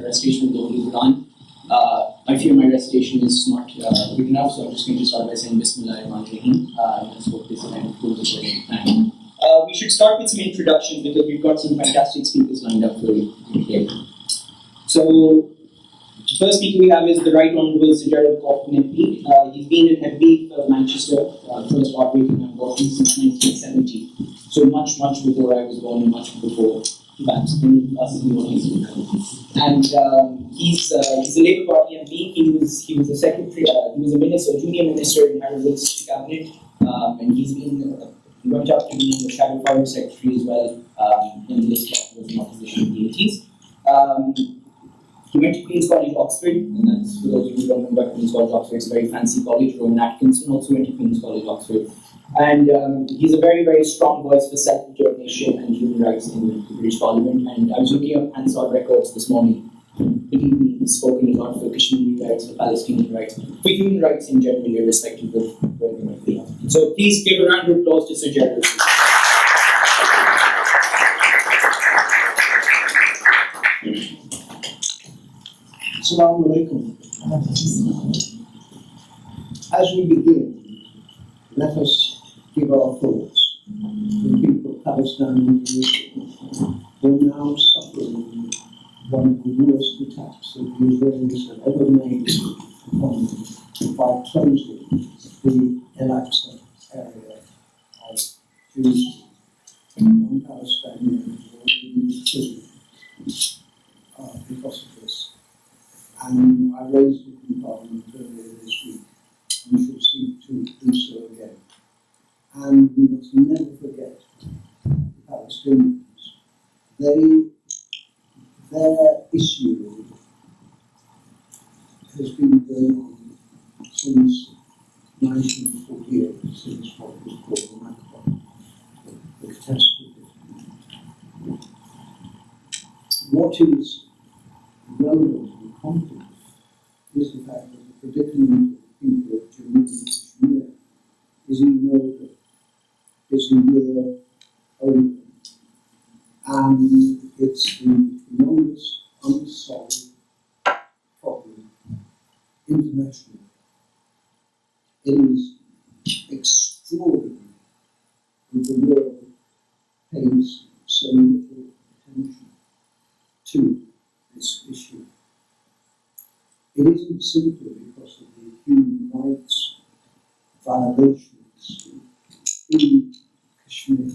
recitation of the Holy Quran. I fear my recitation is not good enough, so I'm just going to start by saying Bismillahirrahmanirrahim. Let's hope this event goes according to plan. We should start with some introductions because we've got some fantastic speakers lined up for you today. So, the first speaker we have is the Right Honourable Sir Gerald Kaufman MP. He's been an MP for Manchester, first operating on Kaufman since 1970. So much before I was born and much before perhaps any of us in the audience would come. And he's a Labour Party MP. He was a secretary. He was a minister, a junior minister in Harold Wilson's cabinet, and he went up to being a shadow foreign secretary as well in the list of was in opposition in the 80s. He went to Queen's College, Oxford, and that's for those of you who don't know about Queen's College, Oxford. It's a very fancy college. Rowan Atkinson also went to Queen's College, Oxford. And he's a very, very strong voice for self-determination and human rights in the British Parliament. And I was looking up Hansard records this morning. Believe me, he's spoken a lot for Kashmiri rights, for Palestinian rights, for human rights in general, irrespective of where they might be. So please give a round of applause to Sir Gerald. Assalamu alaikum. As we begin, let us give our thoughts to the people of Pakistan and British who are now suffering one of the worst attacks that the Israelis have ever made upon them by closing the Al-Aqsa area of Jerusalem. One Palestinian has already been killed because of this. And I raised it in Parliament earlier this week, and we should seek to do so again. And we must never forget the Palestinians. Their issue has been going on since 1948, since what was called the Nakba, the catastrophe. What is relevant and complex is the fact that the predicament of the people of Jammu and Kashmir is in order, is in year over. And it's the enormous, unsolved problem internationally. It is extraordinary that the world pays so little attention to this issue. It isn't simply because of the human rights violations in Kashmir,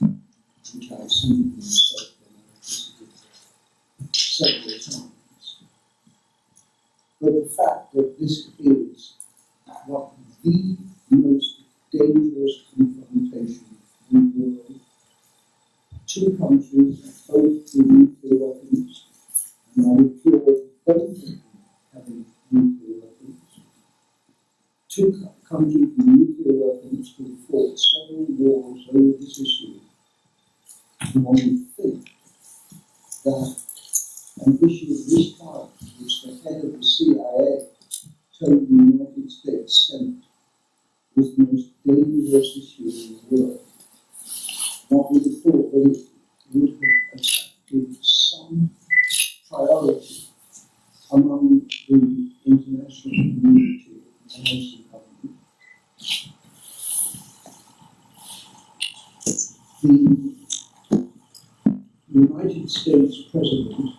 which I've seen myself when I visited several times, but the fact that this is what the most dangerous confrontation in the world. Two countries, both with nuclear weapons, and I would applaud both of them having nuclear weapons. Two countries with nuclear weapons who fought several wars over this issue. And one would think that an issue of this kind, which the head of the CIA told the United States Senate was the most dangerous issue in the world, one would have thought that it would have attracted some priority among the international community and also the government. The United States President,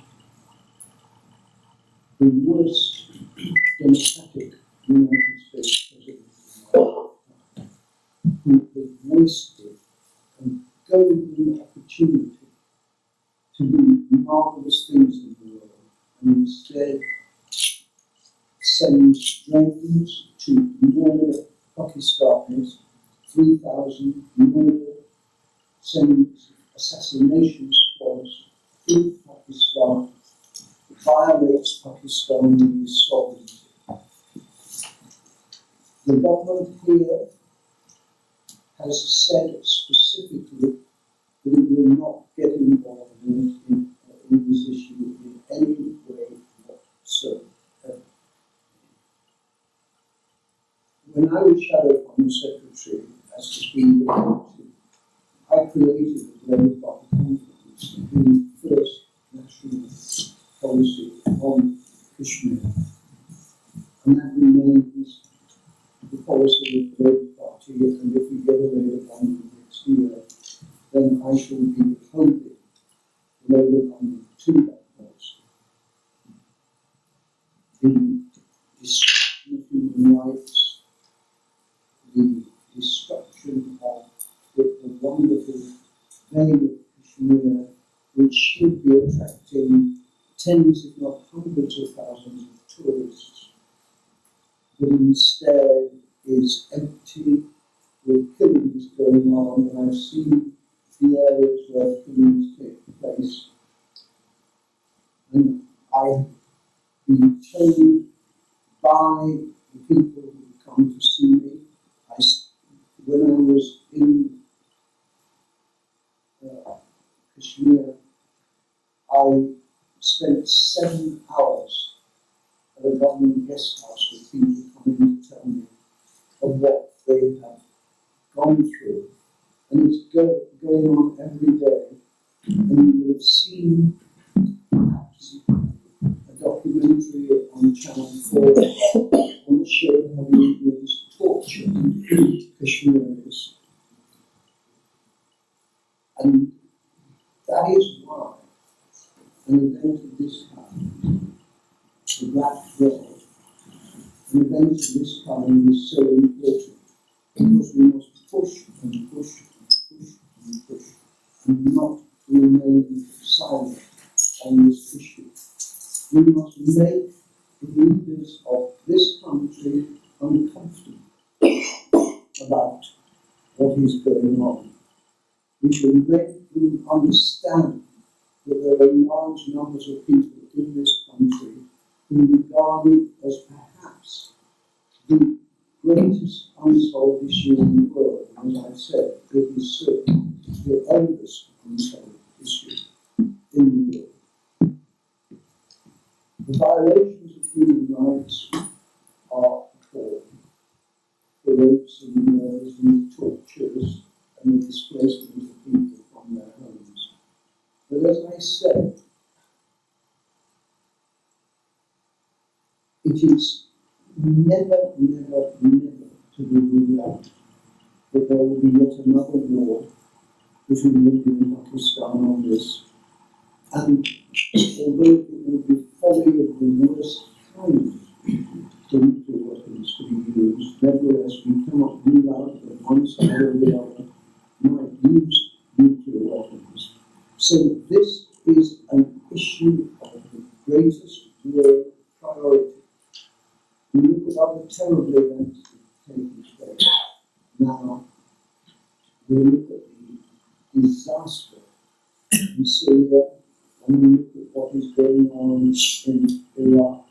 the worst democratic United States President who has wasted a golden opportunity to do marvellous things in the world and instead send drones to murder Pakistanis, 3,000 murder, send assassination squads through Pakistan, violates Pakistani sovereignty. The government here has said specifically that it will not get involved in this issue in any way whatsoever. When I was Shadow Foreign Secretary, as has been reported, I created a Labour Party conference, the first national policy on Kashmir, and that remains the policy of the Labour Party, and if we get a Labour government next year, then I shall be holding the Labour government to that policy. The destruction of human rights, the destruction of the wonderful vale of Kashmir, which should be attracting tens, if not hundreds of thousands of tourists, but instead is empty with killings going on, and I've seen the areas where killings take place, and I've been told by the people who come to see me, when I was in Kashmir, I spent 7 hours at a government guest house with people coming to tell me of what they have gone through. And it's going on every day. And you will have seen perhaps a documentary on Channel 4 on the show how the Indians torture Kashmiris. And that is why an event of this kind, the Black World, an event of this kind is so important, because we must push and push and push and push and not remain silent on this issue. We must make the leaders of this country uncomfortable about what is going on. We should make them understand that there are large numbers of people in this country who regard it as perhaps the greatest unsolved issue in the world. As I said, it is certainly the oldest unsolved issue in the world. The violations of human rights are appalling. The rapes and murders and the tortures and the displacement of people from their homes. But as I said, it is never, never, never to be ruled out that there will be yet another war between India and Pakistan on this. And although it will be folly of the worst kind for nuclear weapons to be used, nevertheless we cannot rule out that one side or the other might use nuclear weapons. So this is an issue of the greatest world priority. We look at other terrible events that are taking place now. We look at the disaster in Syria, and we look at what is going on in Iraq.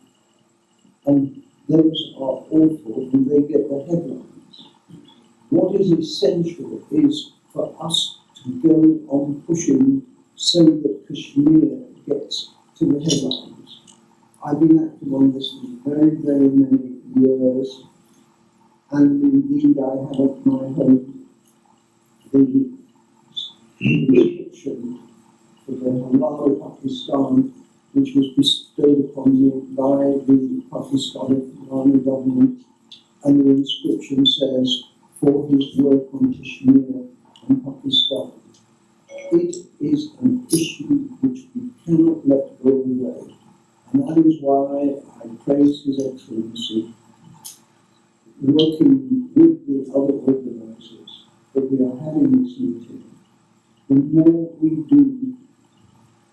And those are awful, and they get the headlines. What is essential is for us to go on pushing so that Kashmir gets to the headlines. I've been active on this for very, very many years, and indeed I have at my home the restriction for the Halal Pakistan, which was bestowed upon me by the Pakistani government, and the inscription says, "For his work on Kashmir and Pakistan." It is an issue which we cannot let go away, and that is why I praise His Excellency working with the other organisers that we are having this meeting. The more we do,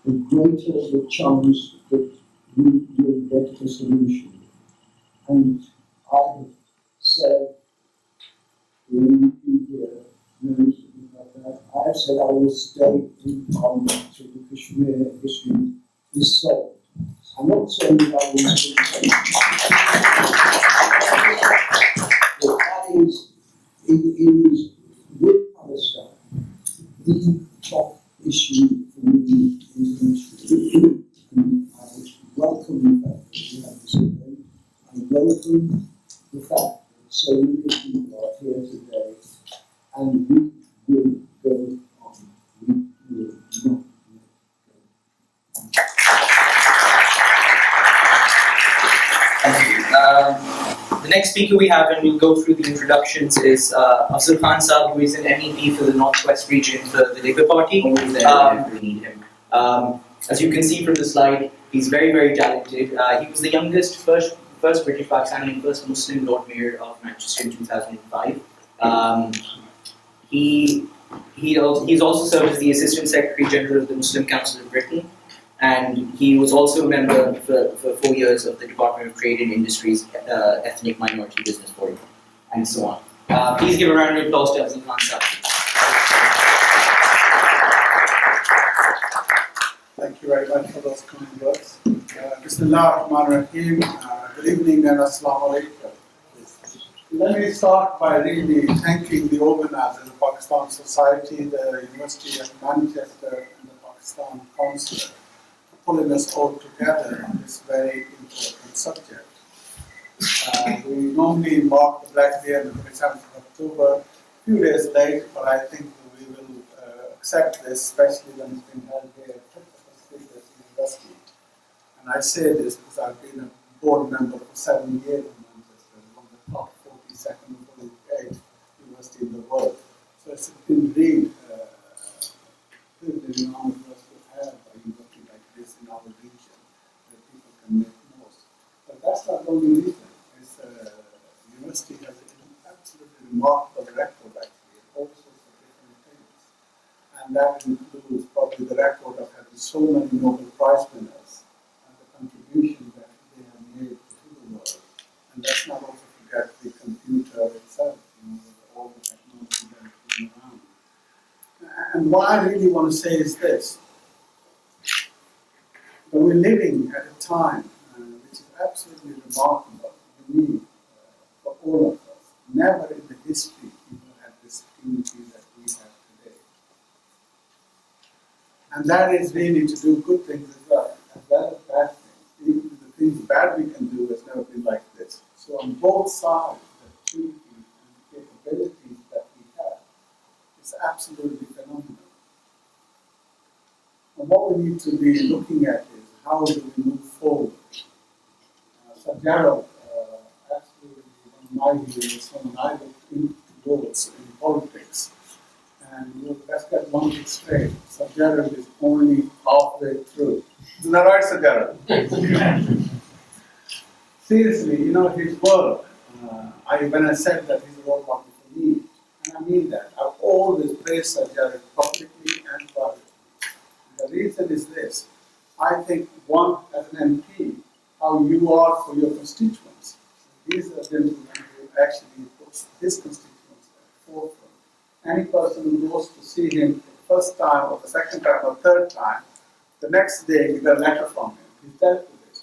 the greater the chance that we will get a solution. And I have said, the MEP here knows about that, I have said I will stay in Parliament till the Kashmir issue is solved. I'm not saying that I will stay, but that is, it is with Palestine the top issue for me internationally. And I welcome the fact that we have this event. I welcome the fact that so many people are here today, and we will go on. We will not let go. The next speaker we have, and we'll go through the introductions, is Afzal Khan Saab, who is an MEP for the Northwest region for the Labour Party. As you can see from the slide, he's very, very talented. He was the youngest, first British Pakistani and first Muslim Lord Mayor of Manchester in 2005. He's also served as the Assistant Secretary General of the Muslim Council of Britain, and he was also a member for 4 years of the Department of Trade and Industry's Ethnic Minority Business Forum, and so on. Please give a round of applause to Afzal Khan Saab. Thank you very much for those kind words. Bismillah ar-Rahman ar-Rahim. Good evening and Assalamu alaikum. Let me start by really thanking the organizers, the Pakistan Society, the University of Manchester, and the Pakistan Consulate for pulling us all together on this very important subject. We normally mark the Black Day on the 27th of October, a few days late, but I think we will accept this, especially when it's been held here at Pakistan University. And I say this because I've been a board member for 7 years in Manchester, one of the top 42nd or 48th university in the world. So it's been really privilege and honor for us to have a university like this in our region, where people can make most. But that's not the only reason. It's, the university has an absolutely remarkable record, actually, in all sorts of different things. And that includes probably the record of having so many Nobel Prize winners and the contribution that they have made to the world. And let's not also forget the computer itself, with all the technology that is going around. And what I really want to say is this: that we're living at a time which is absolutely remarkable, unique for all of us. Never in the history people had this unity that we have today. And that is really to do good things as well as bad things. Even the things bad we can do has never been like this. So on both sides, the opportunities and the capabilities that we have is absolutely phenomenal. And what we need to be looking at is how do we move forward. Sir Gerald, absolutely one of my heroes, someone I looked into towards in politics. And let's get one thing straight: Sir Gerald is only halfway through. Isn't that right, Sir Gerald? Seriously, his work, when I said that he's a role model for me, and I mean that, I've always praised Sir Gerald publicly and privately. The reason is this: I think, one, as an MP, how you are for your constituents. These are gentlemen who actually puts his constituents at the forefront. Any person who goes to see him the first time or the second time or third time, the next day you get a letter from him. He's dealt with it.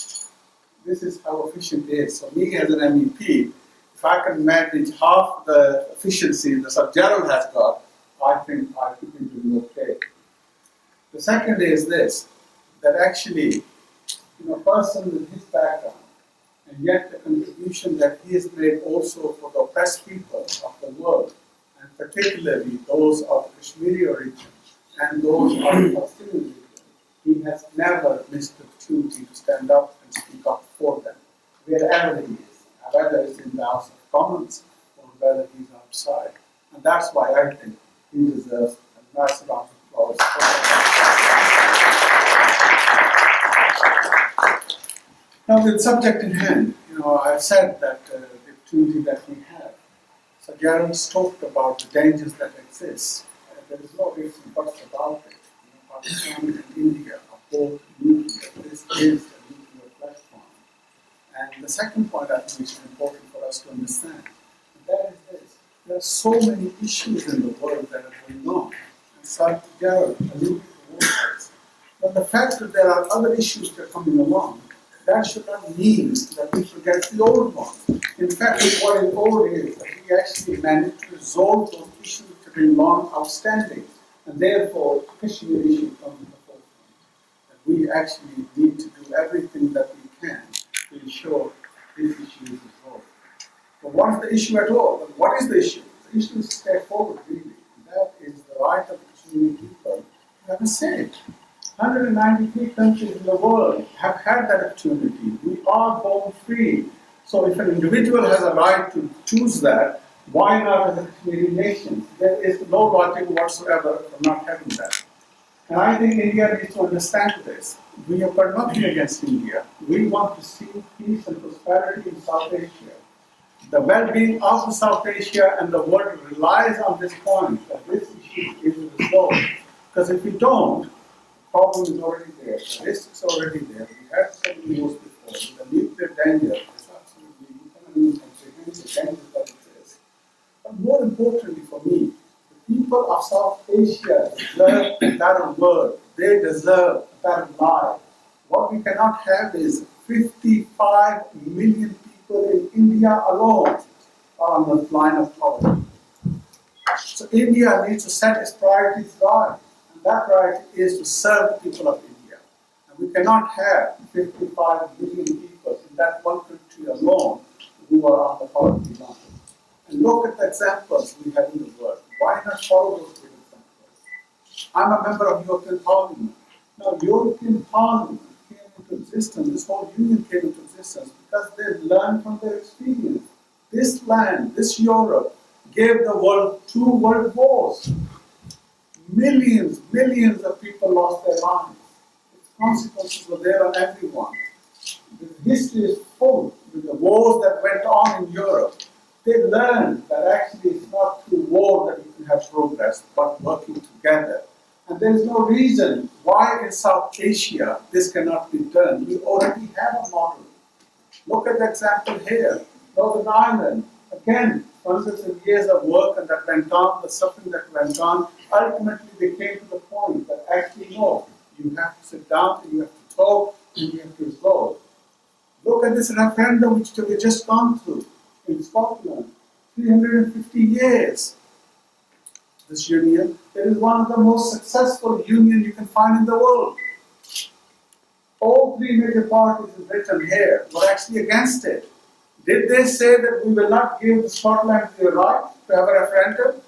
This is how efficient he is. So me as an MEP, if I can manage half the efficiency that Sir Gerald has got, I think I could be doing okay. The second is this: that actually, a person with his background, and yet the contribution that he has made also for the oppressed people of the world, and particularly those of the Kashmiri origin and those of the Palestinian region, he has never missed the opportunity to stand up and speak up for them, wherever he is, whether it's in the House of Commons or whether he's outside. And that's why I think he deserves a nice round of applause. Now, with the subject in hand, I've said that the opportunity that we have. So Gerald's talked about the dangers that exist. There is no ifs and buts about it. Pakistan and India are both nuclear. This is a nuclear platform. And the second point I think is important for us to understand, and that is this: there are so many issues in the world that are going on. And Sir Gerald alluded to this. But the fact that there are other issues that are coming along, that should not mean that we forget the old ones. In fact, what is old is that we actually managed to resolve those issues which have been long outstanding. And therefore, the Kashmir issue comes to the forefront. That we actually need to do everything that we can to ensure this issue is resolved. But what is the issue at all? What is the issue? The issue is straightforward, really. And that is the right of the Kashmiri people to have a say. 193 countries in the world have had that opportunity. We are born free. So if an individual has a right to choose that, why not as a Kashmiri nation? There is no logic whatsoever for not having that. And I think India needs to understand this. We have got nothing against India. We want to see peace and prosperity in South Asia. The well-being of the South Asia and the world relies on this point, that this issue is resolved. Because if we don't, the problem is already there, the risk is already there. We had some news before, the nuclear danger is absolutely, you cannot even comprehend the danger that it is. But more importantly for me, the people of South Asia deserve a better world. They deserve a better life. What we cannot have is 55 million people in India alone are on the line of poverty. So India needs to set its priorities right. And that priority is to serve the people of India. And we cannot have 55 million people in that one country alone who are on the poverty line. And look at the examples we have in the world. Why not follow those good examples? I'm a member of European Parliament. Now, European Parliament came into existence, this whole union came into existence because they learned from their experience. This land, this Europe, gave the world 2 world wars. Millions of people lost their lives. Its consequences were there on everyone. The history is full with the wars that went on in Europe. They learned that actually it's not through war that you can have progress, but working together. And there is no reason why in South Asia this cannot be done. We already have a model. Look at the example here. Northern Ireland, again, hundreds of years of work and that went on, the suffering that went on, ultimately they came to the point that actually no, you have to sit down and you have to talk and you have to resolve. Look at this referendum which we just gone through in Scotland, 350 years. This union, it is one of the most successful unions you can find in the world. All 3 major parties in Britain here were actually against it. Did they say that we will not give Scotland the right to have a referendum?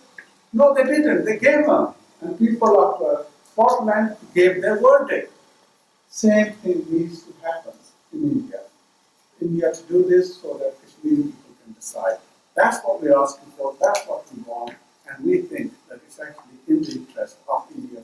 No, they didn't. They gave them. And people of Scotland gave their verdict. Same thing needs to happen in India. India to do this so that Kashmiri people can decide. That's what we're asking for. That's what we want. And we think that it's actually in the interest of India.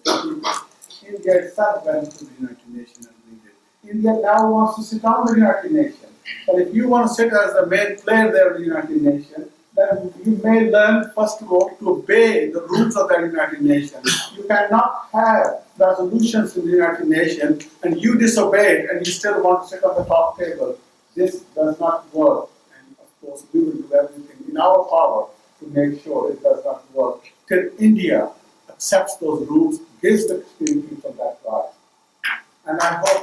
India itself went to the United Nations and we did. India now wants to sit on the United Nations. But if you want to sit as the main player there in the United Nations, then you may learn, first of all, to obey the rules of the United Nations. You cannot have resolutions in the United Nations and you disobey it and you still want to sit on the top table. This does not work. And of course, we will do everything in our power to make sure it does not work till India accepts those rules, gives the Kashmiri people that right. And I hope,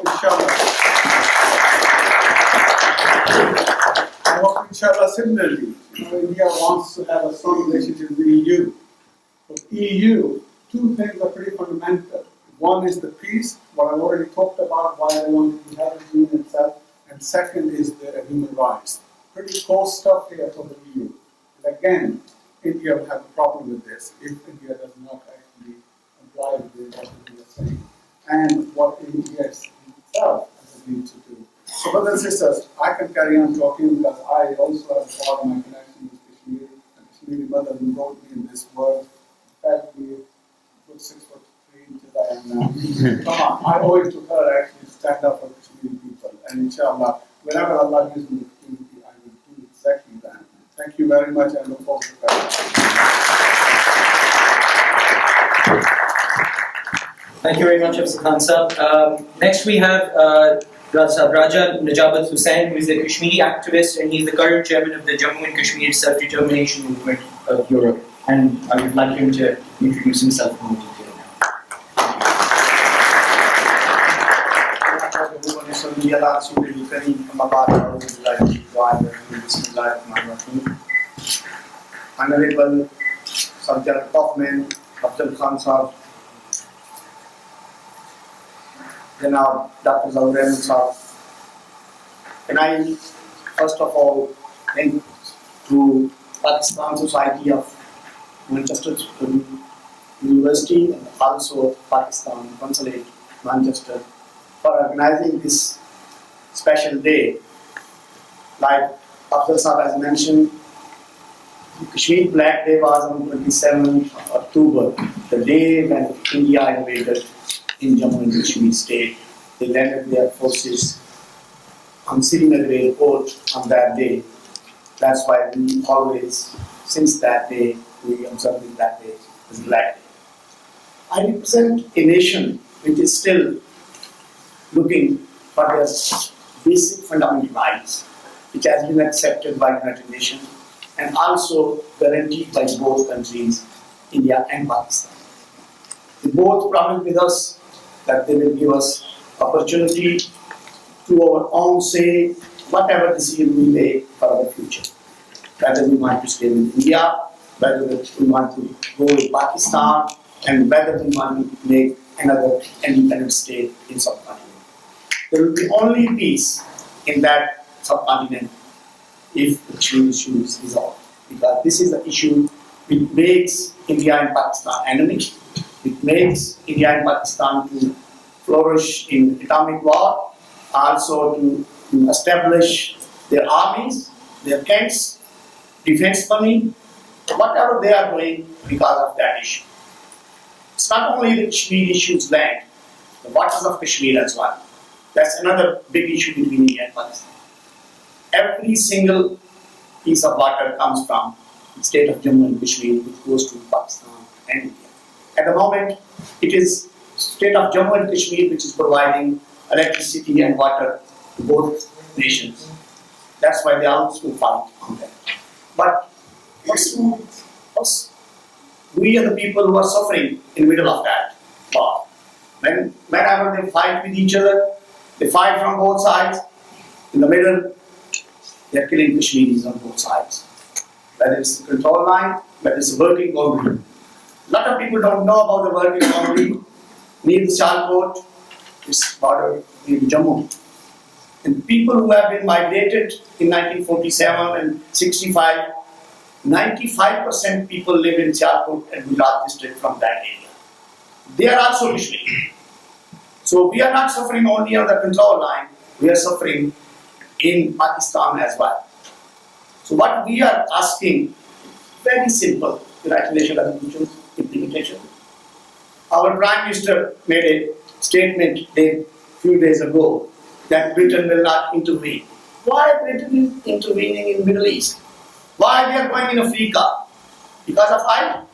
inshallah, similarly, India wants to have a strong relationship with the EU. But EU, 2 things are pretty fundamental. One is the peace, what I've already talked about, why they want to have the union itself. And second is the human rights. Pretty core stuff here for the EU. And again, India will have a problem with this if India does not actually comply with what we are saying and what India itself has agreed to do. So, brothers and sisters, I can carry on talking because I also have part of my connection with Kashmir. And Kashmiri mother who wrote me in this world, fed me good 6'3" until I am now. Come on, I owe it to her actually to stand up for Kashmiri people. And inshallah, whenever Allah gives me the opportunity, I will do exactly that. Thank you very much and look forward to that. Thank you very much, Afzal Khan sir. Next we have Raja Najabat Hussain, who is a Kashmiri activist and he is the current chairman of the Jammu and Kashmir Self-Determination Movement of Europe. And I would like him to introduce himself in more detail Honorable Subject Kaufman, Afzal Khan Sahab, Janab Dr. Zawar Ahmed Sahab. Can I first of all thank to Pakistan Society of Manchester University and also Pakistan Consulate Manchester for organizing this special day. Like After Saab has mentioned, Kashmir Black Day was on 27th of October, the day when India invaded in Jammu and Kashmir state. They landed their forces on Srinagar airport on that day. That's why we always, since that day, we observe that day as Black Day. I represent a nation which is still looking for their basic fundamental rights, which has been accepted by United Nations and also guaranteed by both countries, India and Pakistan. They both promised with us that they will give us opportunity to our own say whatever decision we make for our future. Whether we want to stay in India, whether we want to go to Pakistan, and whether we want to make another independent state in subcontinent. There will be only peace in that subcontinent if the Kashmir issue is resolved. Because this is the issue which makes India and Pakistan enemies. It makes India and Pakistan to flourish in atomic war, also to establish their armies, their camps, defense money, whatever they are doing because of that issue. It's not only the Kashmir issue's land, the waters of Kashmir as well. That's another big issue between India and Pakistan. Every single piece of water comes from the state of Jammu and Kashmir, which goes to Pakistan and India. At the moment, it is state of Jammu and Kashmir which is providing electricity and water to both nations. That's why they also fight on that. But we are the people who are suffering in the middle of that war. Whenever they fight with each other, they fight from both sides. In the middle, they are killing Kashmiris on both sides. Whether it's the control line, whether it's the working boundary. A lot of people don't know about the working boundary. Near the Sialkot, it's border near Jammu. And people who have been migrated in 1947 and 65, 95% people live in Sialkot and Gujarat district from that area. They are also Kashmiri. So we are not suffering only on the control line, we are suffering in Pakistan as well. So what we are asking, very simple, United Nations resolution implementation. Our Prime Minister made a statement a few days ago that Britain will not intervene. Why Britain is intervening in Middle East? Why they are going in Africa? Because of oil?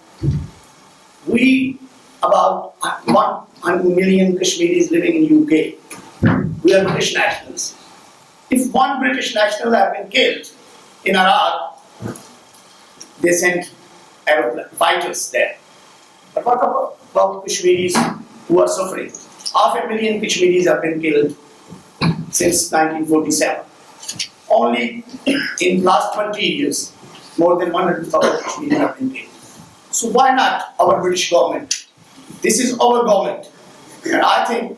We, about 1 million Kashmiris living in UK, we are British nationals. If one British national had been killed in Iraq, they sent fighters there. But what about Kashmiris who are suffering? 500,000 Kashmiris have been killed since 1947. Only in last 20 years, more than 100,000 Kashmiris have been killed. So why not our British government? This is our government. And I think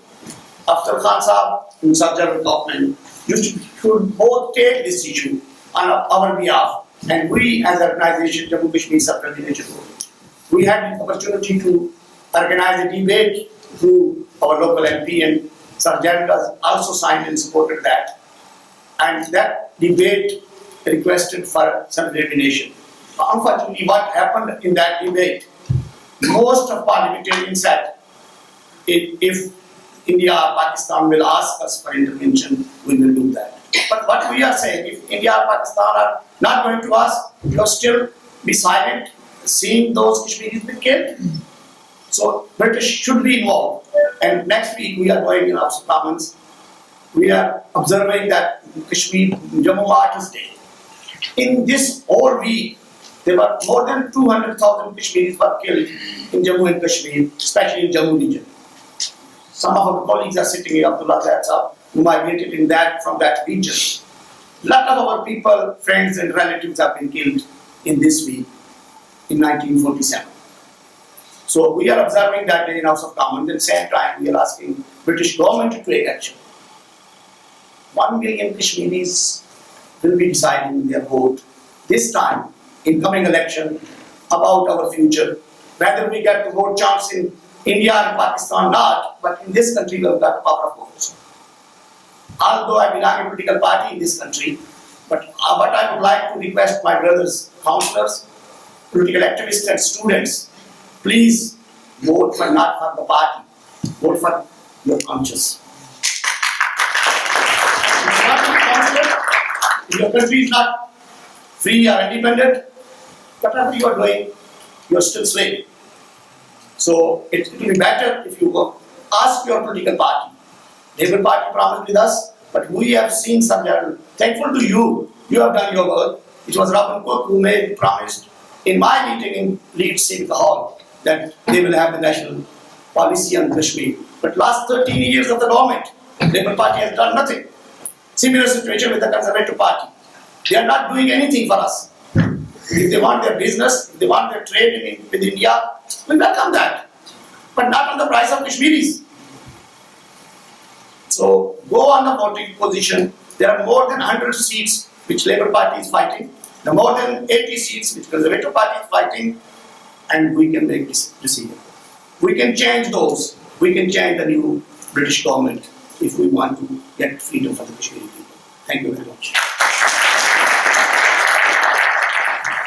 after Khan Saab and Consulate General of Pakistan, you should both take this issue on our behalf. And we as an organization, Jammu Kashmir Sub-Coordination, we had the opportunity to organize a debate through our local MP, and Sir General also signed and supported that. And that debate requested for self-determination. Unfortunately, what happened in that debate, most of parliamentarians said, if India or Pakistan will ask us for intervention, we will do that. But what we are saying, if India or Pakistan are not going to ask, we will still be silent, seeing those Kashmiris be killed. So British should be involved. And next week we are going in House of Commons. We are observing that Kashmir Jammu Martyrs Day. In this whole week, there were more than 200,000 Kashmiris were killed in Jammu and Kashmir, especially in Jammu region. Some of our colleagues are sitting here, Abdullah Zaid, who migrated from that region. A lot of our people, friends and relatives have been killed in this week, in 1947. So we are observing that day in House of Commons. At the same time, we are asking British government to take action. 1 million Kashmiris will be deciding their vote this time in coming election about our future. Whether we get the vote chance in India and Pakistan or not, but in this country we have got power of votes. Although I belong to a political party in this country, But what I would like to request my brothers, councillors, political activists and students, please vote for not for the party, vote for your conscience. It's not your councillor, if your country is not free or independent, whatever you are doing, you are still slave. So it will be better if you go ask your political party. Labour Party promised with us, but we have seen some level. Thankful to you, you have done your work. It was Robin Cook who made promised in my meeting in Leeds Civic Hall that they will have the national policy on Kashmir. But last 13 years of the government, Labour Party has done nothing. Similar situation with the Conservative Party. They are not doing anything for us. If they want their business, if they want their trade with India, we welcome that. But not on the price of Kashmiris. So go on the voting position. There are more than 100 seats which Labour Party is fighting. There are more than 80 seats which Conservative Party is fighting. And we can make this decision. We can change those. We can change the new British government if we want to get freedom for the Kashmiri people. Thank you very much.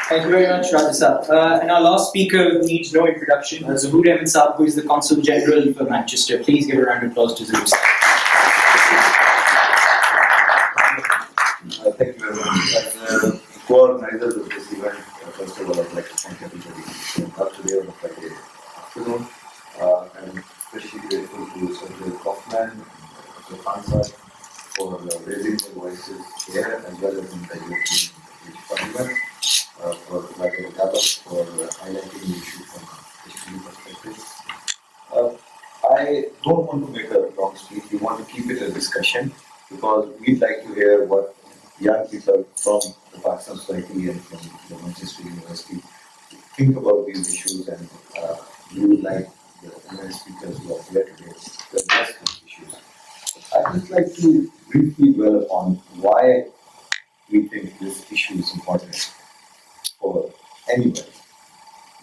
Thank you very much, Raja Saab. And our last speaker needs no introduction, Zuhur Ahmed Saab, who is the Consul General for Manchester. Please give a round of applause to Zuhur Saab. Thank you very much. As co-organizers of this event, first of all, I'd like to thank everybody who showed up today on a Friday afternoon. I'm especially grateful to Sergio Kaufman and Dr. Fansad for raising their voices here as well as in the European Parliament. For Raja Yadav for highlighting the issue from a Kashmiri perspective. I don't want to make a long speech. We want to keep it a discussion because we'd like to hear what young people from the Pakistan society and from the Manchester University think about these issues, and we would like the other speakers who are here today to address these issues. I'd just like to briefly dwell upon why we think this issue is important for anybody.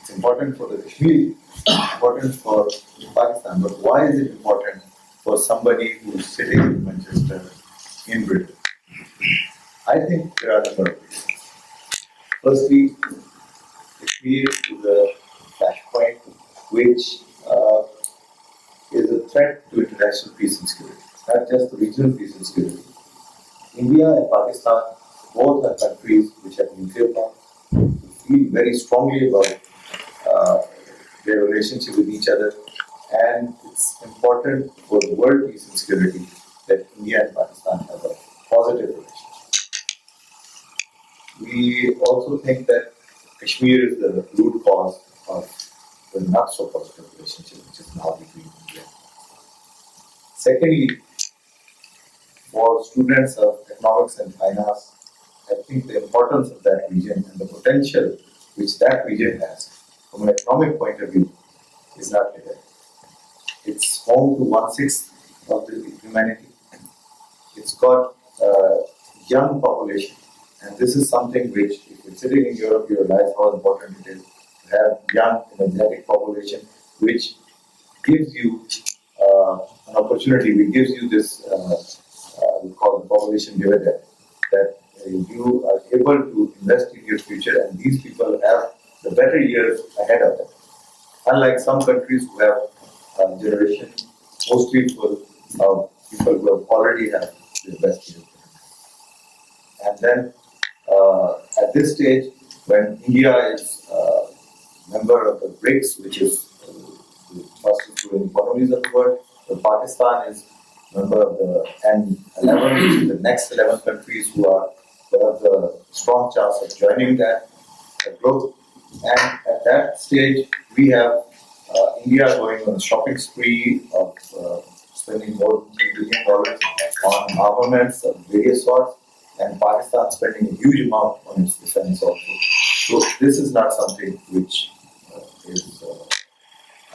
It's important for the Kashmiri, it's important for Pakistan, but why is it important for somebody who's sitting in Manchester, in Britain? I think there are a number of reasons. Firstly, Kashmir is a flashpoint which is a threat to international peace and security, not just the regional peace and security. India and Pakistan both are countries which have nuclear power, feel very strongly about their relationship with each other, and it's important for the world peace and security that India and Pakistan have a positive relationship. We also think that Kashmir is the root cause of the not so positive relationship which is now between India and Pakistan. Secondly, for students of economics and finance, I think the importance of that region and the potential which that region has from an economic point of view is not clear. It's home to 1/6 of the humanity. It's got a young population, and this is something which, if you're sitting in Europe, you realize how important it is to have young, energetic population, which gives you an opportunity, which gives you this, we call the population dividend, that you are able to invest in your future, and these people have the better years ahead of them. Unlike some countries who have a generation mostly full of people who have already had their best years. And then at this stage, when India is a member of the BRICS, which is the fastest growing economies of the world, Pakistan is member of the N11, which is the next 11 countries who have the strong chance of joining that group. And at that stage, we have India going on a shopping spree of spending more than $3 billion on armaments of various sorts, and Pakistan spending a huge amount on its defense also. So this is not something which is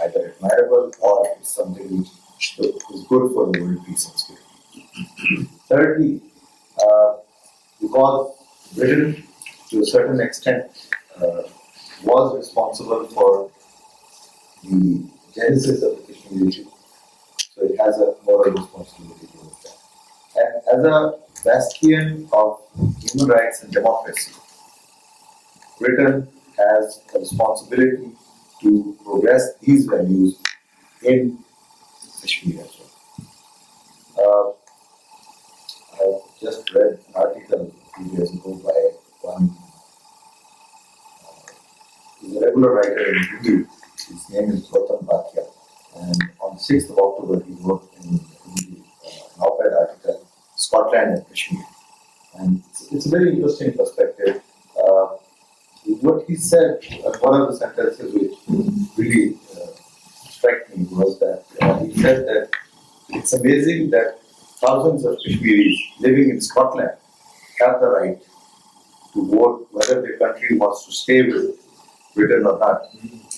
either admirable or is something which is good for the world peace and security. Thirdly, because Britain, to a certain extent, was responsible for the genesis of the Kashmir issue, so it has a moral responsibility towards that. And as a bastion of human rights and democracy, Britain has a responsibility to progress these values in Kashmir as well. I just read an article a few years ago by one he's a regular writer in Hindi. His name is Gautam Bhatia. And on the 6th of October, he wrote in an op-ed article, Scotland and Kashmir. And it's a very interesting perspective. What he said, one of the sentences which really struck me was that he said that it's amazing that thousands of Kashmiris living in Scotland have the right to vote whether their country wants to stay with Britain or not.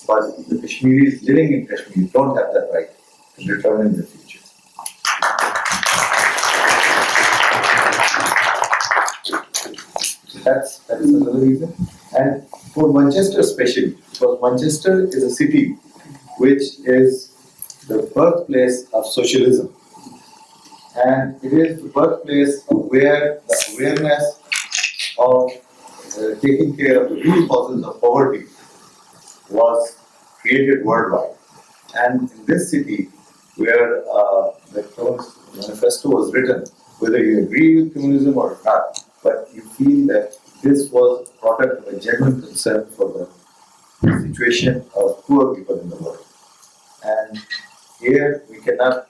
But the Kashmiris living in Kashmir don't have that right to determine their future. That's another reason. And for Manchester especially, because Manchester is a city which is the birthplace of socialism. And it is the birthplace of where the awareness of taking care of the root causes of poverty was created worldwide. And in this city, where the Communist Manifesto was written, whether you agree with communism or not, but you feel that this was a product of a genuine concern for the situation of poor people in the world. And here we cannot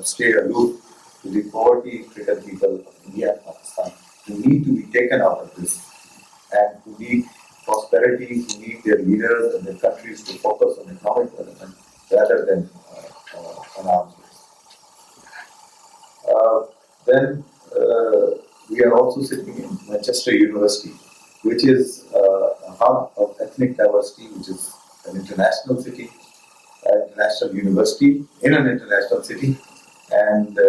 stay aloof to the poverty-stricken people of India and Pakistan who need to be taken out of this and who need prosperity, who need their leaders and their countries to focus on economic development rather than on arms race. Then we are also sitting in Manchester University, which is a hub of ethnic diversity, which is an international city, an international university in an international city. And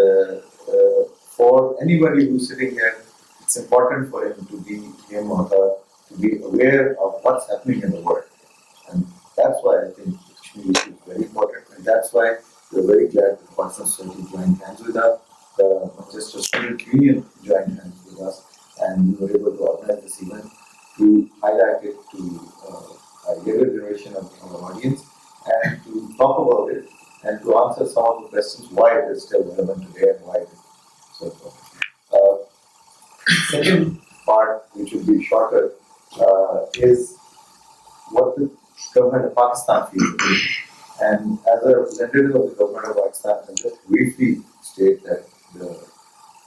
for anybody who's sitting here, it's important for him or her to be aware of what's happening in the world. And that's why I think Kashmir is very important. And that's why we're very glad that Pakistan Society joined hands with us. The Manchester Student Union joined hands with us, and we were able to organize this event to highlight it to a younger generation of our audience and to talk about it and to answer some of the questions why it is still relevant today and why it is so important. Second part, which will be shorter, is what the government of Pakistan feels. And as a representative of the government of Pakistan, I'll just briefly state that the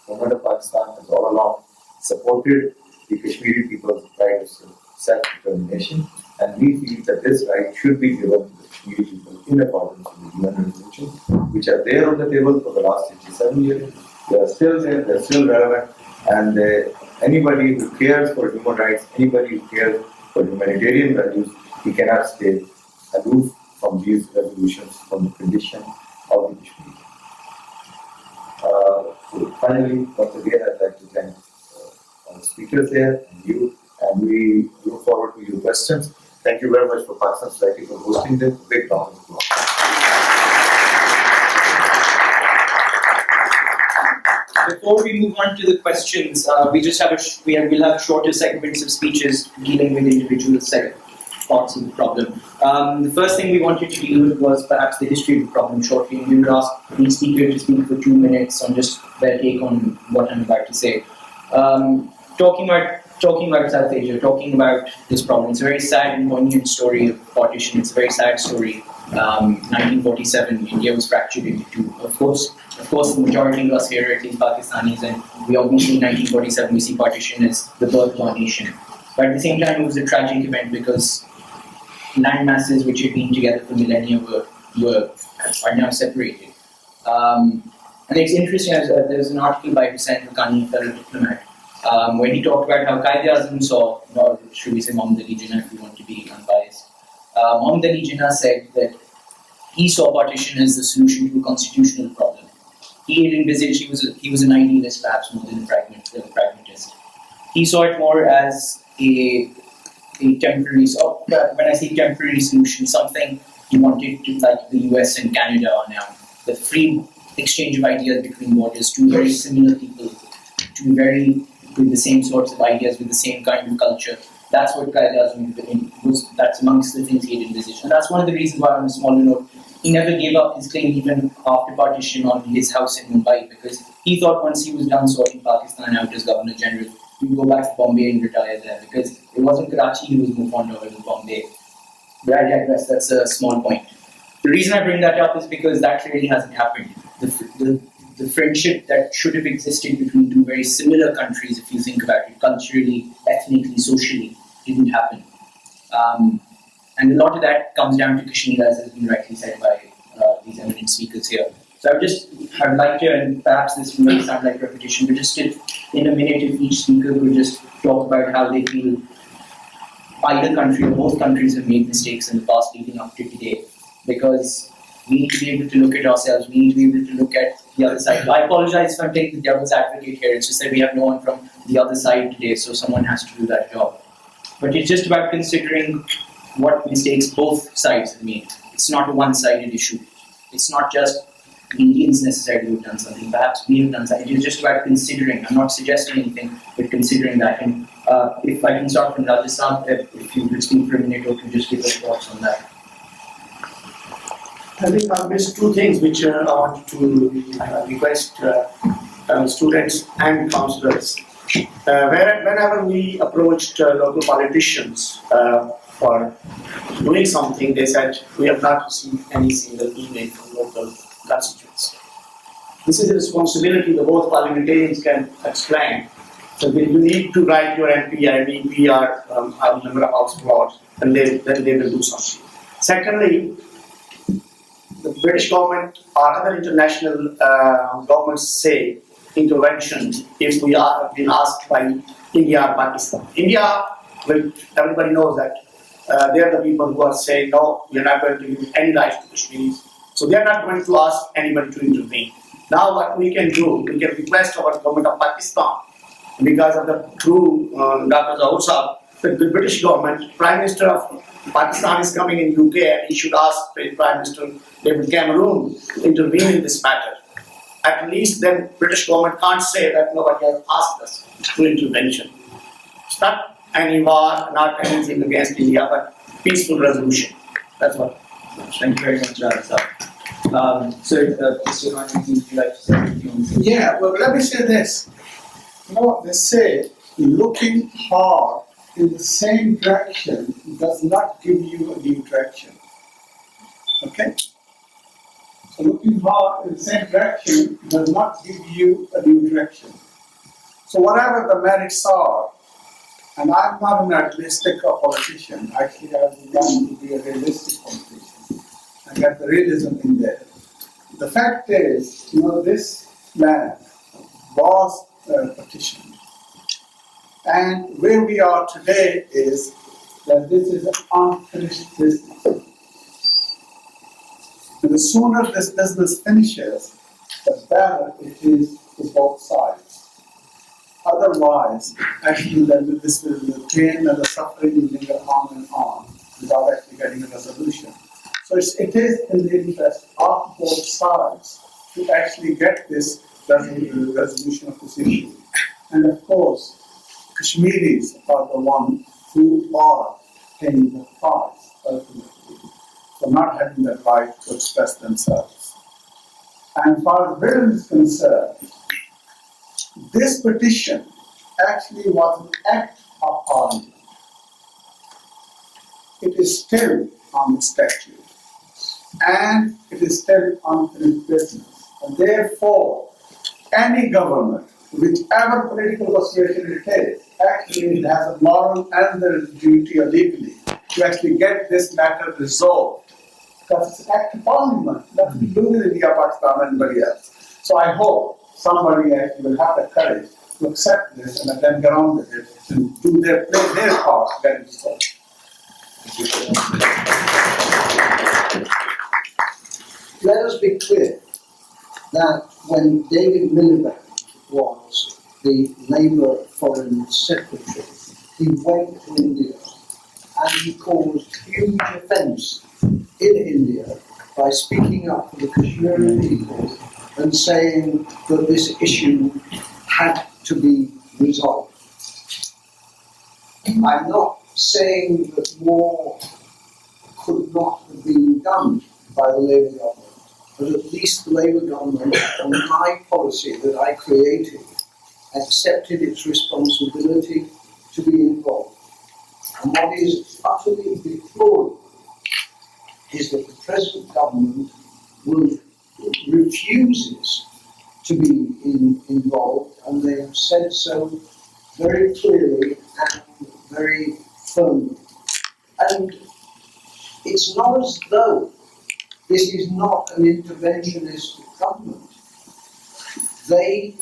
government of Pakistan has all along supported the Kashmiri people's right of self-determination, and we feel that this right should be given to the Kashmiri people in accordance with the UN resolutions, which are there on the table for the last 67 years. They are still there, they are still relevant, and anybody who cares for human rights, anybody who cares for humanitarian values, he cannot stay aloof from these resolutions, from the condition of the Kashmiri. So finally, once again, I'd like to thank our speakers there and you, and we look forward to your questions. Thank you very much for Pakistan Society for hosting this. Big round of applause. Before we move on to the questions, we just have we'll have shorter segments of speeches dealing with individual parts of the problem. The first thing we wanted to deal with was perhaps the history of the problem shortly, and we would ask each speaker to speak for 2 minutes on just their take on what I'm about to say. Talking about South Asia, talking about this problem, it's a very sad and poignant story of partition. It's a very sad story. 1947, India was fractured into two. Of course, the majority of us here are at least Pakistanis, and we obviously in 1947 we see partition as the birth of our nation. But at the same time, it was a tragic event because land masses which had been together for millennia are now separated. And it's interesting, there was an article by Hussain Haqqani, a fellow diplomat, when he talked about how Qaid-e-Azam saw, or should we say Muhammad Ali Jinnah if we want to be unbiased, Muhammad Ali Jinnah said that he saw partition as the solution to a constitutional problem. He had envisaged, he was an idealist perhaps more than a pragmatist. He saw it more as a temporary, when I say temporary solution, something he wanted to, like the US and Canada are now, the free exchange of ideas between borders, two very similar people to be very with the same sorts of ideas, with the same kind of culture. That's what tribalism that's amongst the things he had envisaged. And that's one of the reasons why, on a smaller note, he never gave up his claim even after partition on his house in Mumbai, because he thought once he was done sorting Pakistan out as Governor General, he would go back to Bombay and retire there, because it wasn't Karachi he was more fond of, it was Bombay. But I digress, that's a small point. The reason I bring that up is because that really hasn't happened. The friendship that should have existed between two very similar countries, if you think about it, culturally, ethnically, socially, didn't happen. And a lot of that comes down to Kashmir, as has been rightly said by these eminent speakers here. So I'd like to, and perhaps this may sound like repetition, but just in a minute, if each speaker would just talk about how they feel either country or both countries have made mistakes in the past leading up to today. Because we need to be able to look at ourselves, we need to be able to look at the other side. I apologize if I'm taking the devil's advocate here, it's just that we have no one from the other side today, so someone has to do that job. But it's just about considering what mistakes both sides have made. It's not a one-sided issue. It's not just the Indians necessarily who have done something, perhaps we have done something. It's just about considering. I'm not suggesting anything, but considering that. And if I can start from Rajasthan, if you could speak for a minute or two, just give us thoughts on that. I think I missed two things which I want to request students and councillors. Whenever we approached local politicians for doing something, they said, we have not received any single email from local constituents. This is a responsibility that both parliamentarians can explain. So you need to write your MP or MEP or a member of House Board, and then they will do something. Secondly, the British government or other international governments say intervention if we are being asked by India or Pakistan. India, everybody knows that they are the people who are saying, no, we are not going to give any rights to Kashmiris. So they are not going to ask anybody to intervene. Now what we can do, we can request our government of Pakistan, because of the through Dr. Zahur Sahab, the British government, Prime Minister of Pakistan is coming in UK, and he should ask Prime Minister David Cameron to intervene in this matter. At least then British government can't say that nobody has asked us to intervention. It's not any war, not anything against India, but peaceful resolution. That's what. Thank you very much, Rajasthan. Mr. Khan, would you like to say anything? Yeah, well, let me say this. You know, they say looking hard in the same direction does not give you a new direction. Okay? So looking hard in the same direction does not give you a new direction. So whatever the merits are, and I'm not an idealistic politician, actually I would like to be a realistic politician and get the realism in there. The fact is, you know, this land was petitioned. And where we are today is that this is an unfinished business. And the sooner this business finishes, the better it is for both sides. Otherwise, actually, the pain and the suffering will linger on without actually getting a resolution. So it is in the interest of both sides to actually get this resolution of this issue. And of course, Kashmiris are the ones who are paying the price ultimately for not having the right to express themselves. And as far as Britain is concerned, this petition actually was an act of parliament. It is still on the statute, and it is still unfinished business. And therefore, any government, whichever political association it is, actually it has a moral and the duty legally to actually get this matter resolved. Because it's an act of parliament, nothing to do with India, Pakistan, and anybody else. So I hope somebody actually will have the courage to accept this and then get on with it and play their part to get it resolved. Let us be clear that when David Miliband was the Labour Foreign Secretary, he went to India and he caused huge offence in India by speaking up for the Kashmiri people and saying that this issue had to be resolved. I'm not saying that more could not have been done by the Labour government, but at least the Labour government, on my policy that I created, accepted its responsibility to be involved. And what is utterly deplorable is that the present government refuses to be involved, and they have said so very clearly and very firmly. And it's not as though this is not an interventionist government. They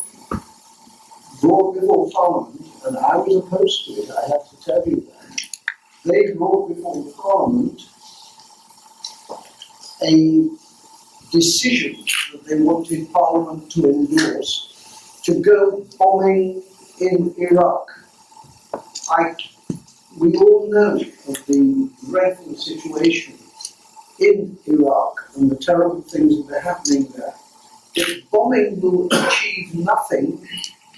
brought before Parliament, and I was opposed to it, I have to tell you that, they brought before the Parliament a decision that they wanted Parliament to endorse to go bombing in Iraq. We all know of the dreadful situation in Iraq and the terrible things that are happening there. That bombing will achieve nothing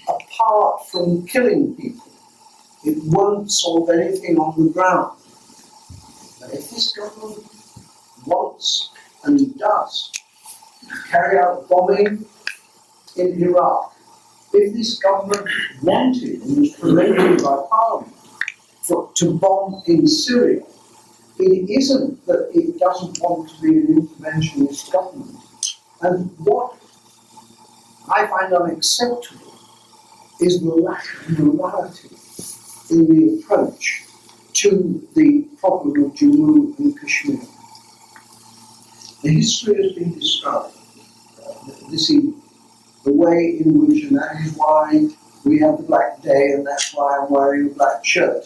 apart from killing people. It won't solve anything on the ground. But if this government wants and does carry out bombing in Iraq, if this government wanted and was prevented by Parliament to bomb in Syria, it isn't that it doesn't want to be an interventionist government. And what I find unacceptable is the lack of morality in the approach to the problem of Jammu and Kashmir. The history has been described this evening, the way in which, and that is why we have the Black Day, and that's why I'm wearing a black shirt.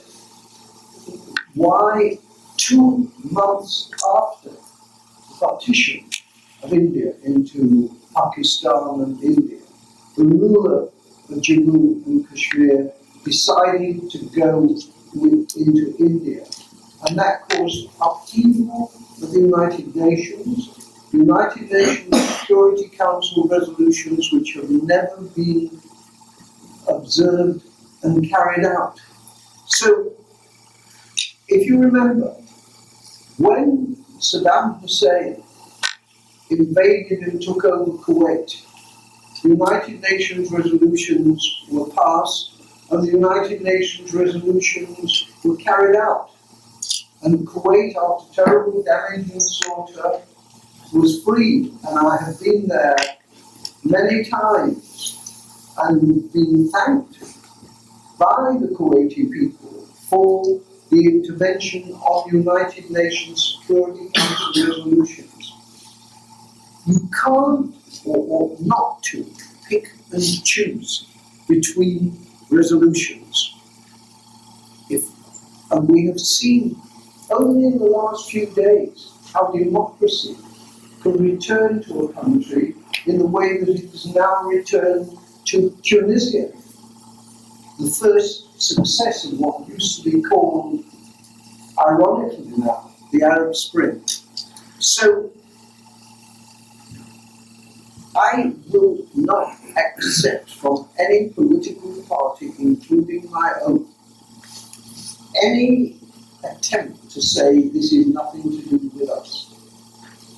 Why 2 months after the partition of India into Pakistan and India, the ruler of Jammu and Kashmir decided to go into India, and that caused upheaval of the United Nations. The United Nations Security Council resolutions which have never been observed and carried out. So, if you remember, when Saddam Hussein invaded and took over Kuwait, the United Nations resolutions were passed and the United Nations resolutions were carried out. And Kuwait, after terrible damage and slaughter, was freed. And I have been there many times and been thanked by the Kuwaiti people for the intervention of United Nations Security Council resolutions. You can't, or not to, pick and choose between resolutions. And we have seen only in the last few days how democracy can return to a country in the way that it has now returned to Tunisia. The first success of what used to be called, ironically now, the Arab Spring. So, I will not accept from any political party, including my own, any attempt to say this is nothing to do with us.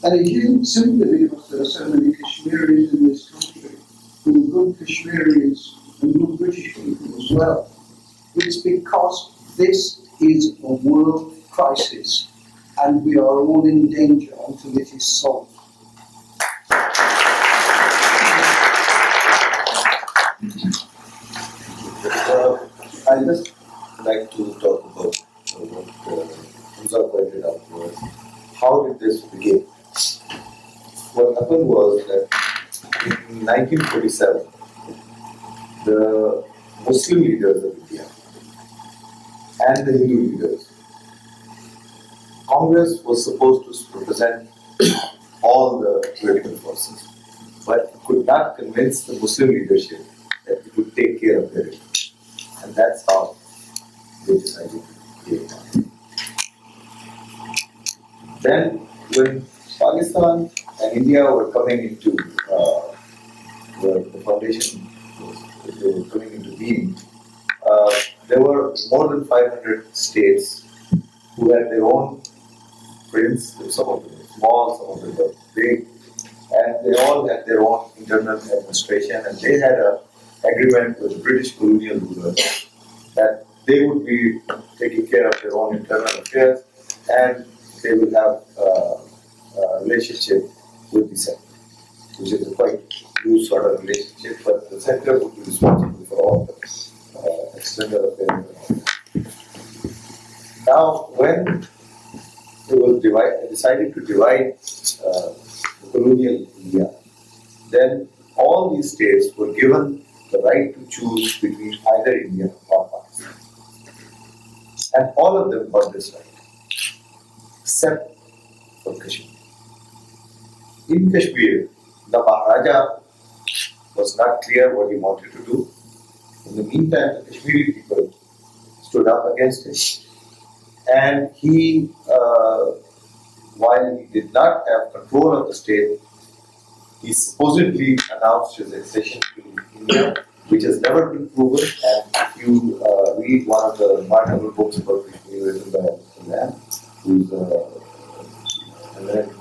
And it isn't simply because there are so many Kashmiris in this country who are good Kashmiris and good British people as well. It's because this is a world crisis and we are all in danger until it is solved. I'd just like to talk about what Hamza pointed out was how did this begin? What happened was that in 1947, the Muslim leaders of India and the Hindu leaders, Congress was supposed to represent all the political forces, but could not convince the Muslim leadership that it would take care of their interests. And that's how they decided to create that. Then, when Pakistan and India were coming into the foundation was coming into being, there were more than 500 states who had their own prince. Some of them were small, some of them were big, and they all had their own internal administration, and they had an agreement with the British colonial rulers that they would be taking care of their own internal affairs, and they will have a relationship with the center, which is a quite loose sort of relationship, but the center would be responsible for all the external affairs. Now, when it was decided to divide the colonial India, then all these states were given the right to choose between either India or Pakistan. And all of them got this right, except for Kashmir. In Kashmir, the Maharaja was not clear what he wanted to do. In the meantime, the Kashmiri people stood up against him. And he, while he did not have control of the state, he supposedly announced his accession to India, which has never been proven. And if you read one of the remarkable books about Kashmir written by a man who's an American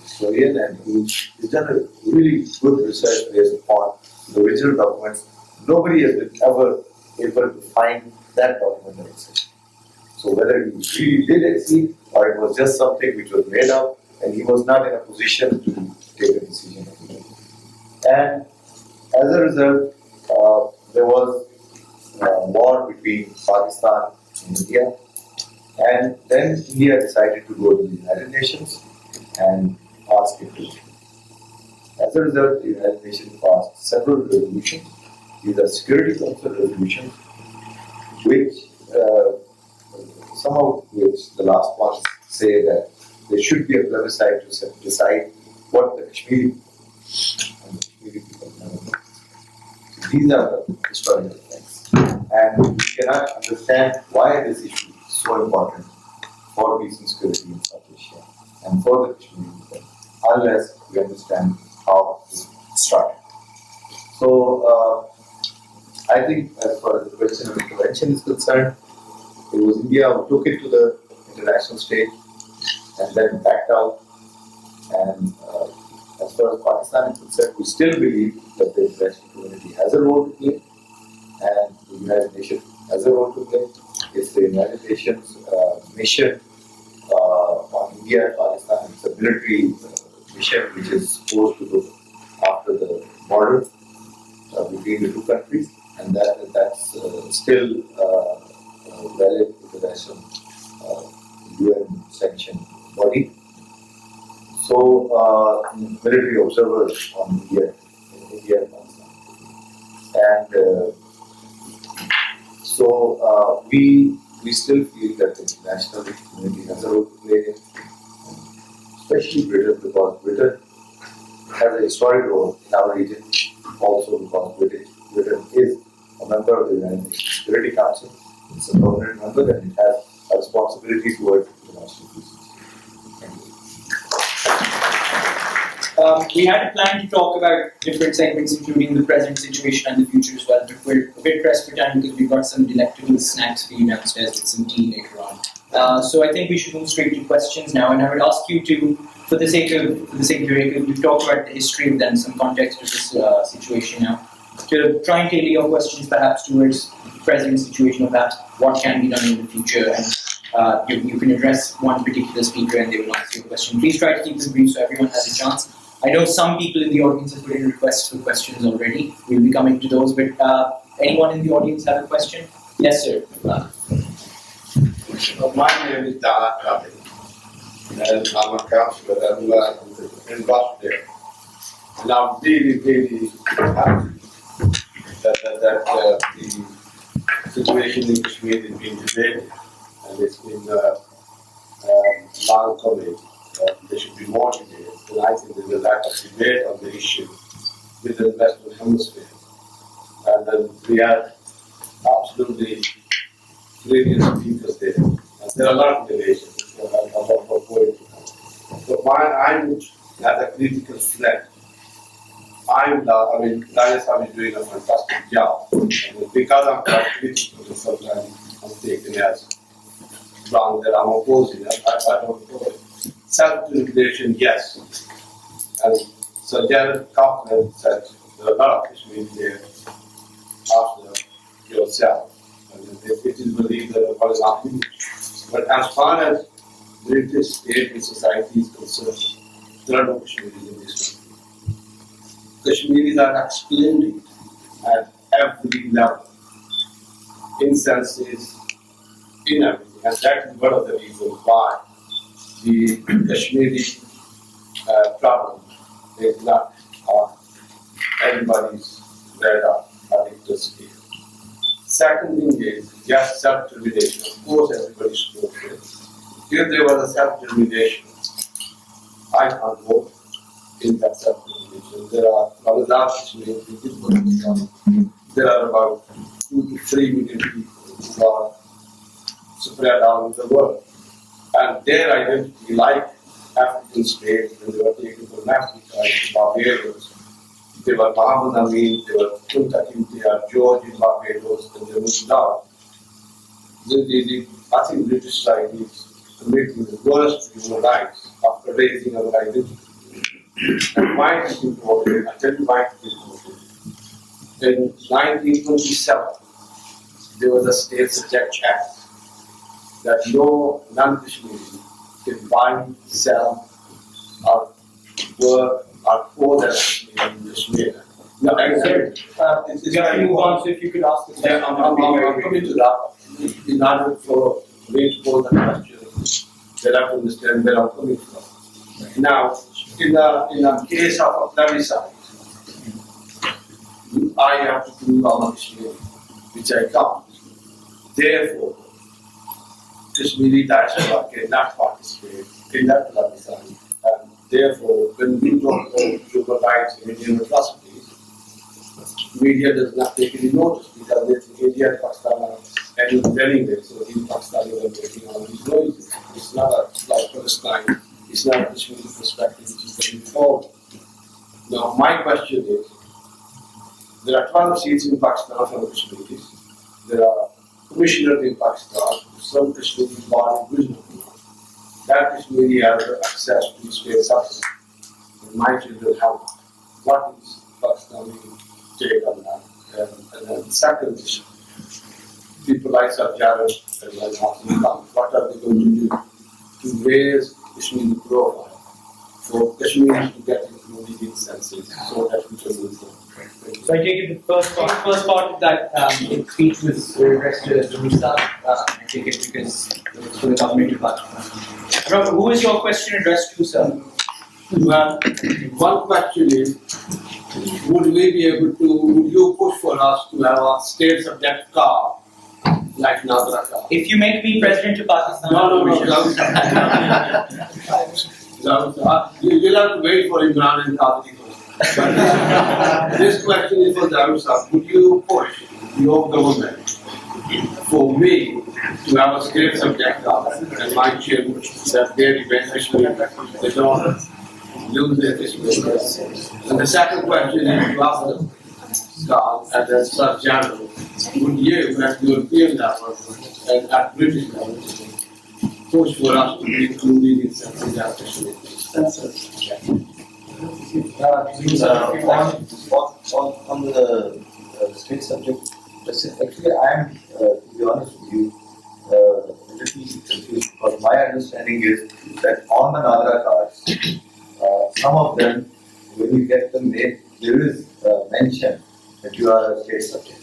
historian, and he's done a really good research based upon the original documents, nobody has been ever able to find that document that exists. So whether he really did accede or it was just something which was made up, and he was not in a position to take a decision. And as a result, there was a war between Pakistan and India, and then India decided to go to the United Nations and ask it to. As a result, the United Nations passed several resolutions. These are Security Council resolutions, which some of which the last ones say that there should be a plebiscite to decide what the Kashmiri people never know. So these are the historical facts. And we cannot understand why this issue is so important for peace and security in South Asia and for the Kashmiri people unless we understand how it started. So I think as far as the question of intervention is concerned, it was India who took it to the international stage and then backed out. And as far as Pakistan is concerned, we still believe that the international community has a role to play and the United Nations has a role to play. It's the United Nations mission on India and Pakistan. It's a military mission which is supposed to go after the border between the two countries, and that's still valid international UN sanctioned body. So military observers on India and Pakistan, and so we still feel that the international community has a role to play, especially Britain, because Britain has a historic role in our region, also because Britain is a member of the United Nations Security Council. It's a permanent member and it has a responsibility towards international peace. Thank you. We had a plan to talk about different segments, including the present situation and the future as well, but we're a bit pressed for time because we've got some delectable snacks for you downstairs with some tea later on. So I think we should move straight to questions now, and I would ask you to, for the sake of your we've talked about the history of them, some context of this situation now, to try and tailor your questions perhaps towards the present situation, or perhaps what can be done in the future, and you can address one particular speaker and they will answer your question. Please try to keep this brief so everyone has a chance. I know some people in the audience have put in requests for questions already. We'll be coming to those, but anyone in the audience have a question? Yes, sir. My name is Dana Kabi, and I'm a counselor in Boston. And I'm really, really happy that the situation in Kashmir is being debated, and it's been long coming. There should be more debate, and I think there's a lack of debate on the issue with the Western Hemisphere. And then we have absolutely brilliant speakers there. And there are a lot of debates about what going to happen. But mine, I would have a critical threat. I mean, Rajasthan is doing a fantastic job. And because I'm quite critical of sometimes I'm taken as wrong that I'm opposing. I don't know it. Self-determination, yes. And so Jared Kaufman said there are a lot of Kashmir there after yourself. And it is believed that what is happening. But as far as British state and society is concerned, there are no Kashmiris in this country. Kashmiris are exploited at every level, in census, in everything. And that is one of the reasons why the Kashmiri problem is not on everybody's radar at this scale. Second thing is, yes, self-determination. Of course, everybody supports it. If there was a self-determination, I can't vote in that self-determination. There are there are about 2 to 3 million people who are spread out in the world. And their identity, like African states, when they were taken from Africa, like Barbados, they were Muhammad Amin, they were Punta Kintia, George in Barbados, and they moved out. I think British society is committing the worst human rights after raising our identity. And why is it important? I tell you why it is important. In 1927, there was a state subject act that no non-Kashmiri can buy, sell, or work or own in Kashmir. No, I said, You have to move on, so if you could ask the question. yeah, I'm coming to that. In order for me to pose the question, that I understand where I'm coming from. Now, in a case of a plebiscite, I have to prove I'm a Kashmiri, which I can't. Therefore, Kashmiri diaspora cannot participate in that plebiscite. And therefore, when we talk about human rights and Indian atrocities, media does not take any notice because they think India and Pakistan are anyway, so in Pakistan are making all these noises. It's not like Palestine, it's not a Kashmiri perspective which is going forward. Now, my question is, there are 12 seats in Pakistan for Kashmiris. There are commissioners in Pakistan, some Kashmiri body original. That Kashmiri has access to state subsidy. And my children have. What is Pakistani take on that? And then second issue, people like Sarjara and like Hassan, what are they going to do to raise Kashmiri profile for Kashmiris to get included in census so that we can move forward? So I take it the first part of that speech was addressed to Musa. I take it because it's for the government of Pakistan. Who is your question addressed to, sir? Well, one question is, would you push for us to have a state subject card like Nadra card? If you make me president of Pakistan, No. You'll have to wait for Imran and Qadri. This question is for Zawud. Would you push your government for me to have a state subject card and my children that they eventually they don't lose their business? And the second question is to ask the card and then Sir General, would you at European level and at British level push for us to be included in something that on the state subject, actually I am, to be honest with you, a little confused because my understanding is that on the Nadra cards, some of them, when you get them, there is mention that you are a state subject.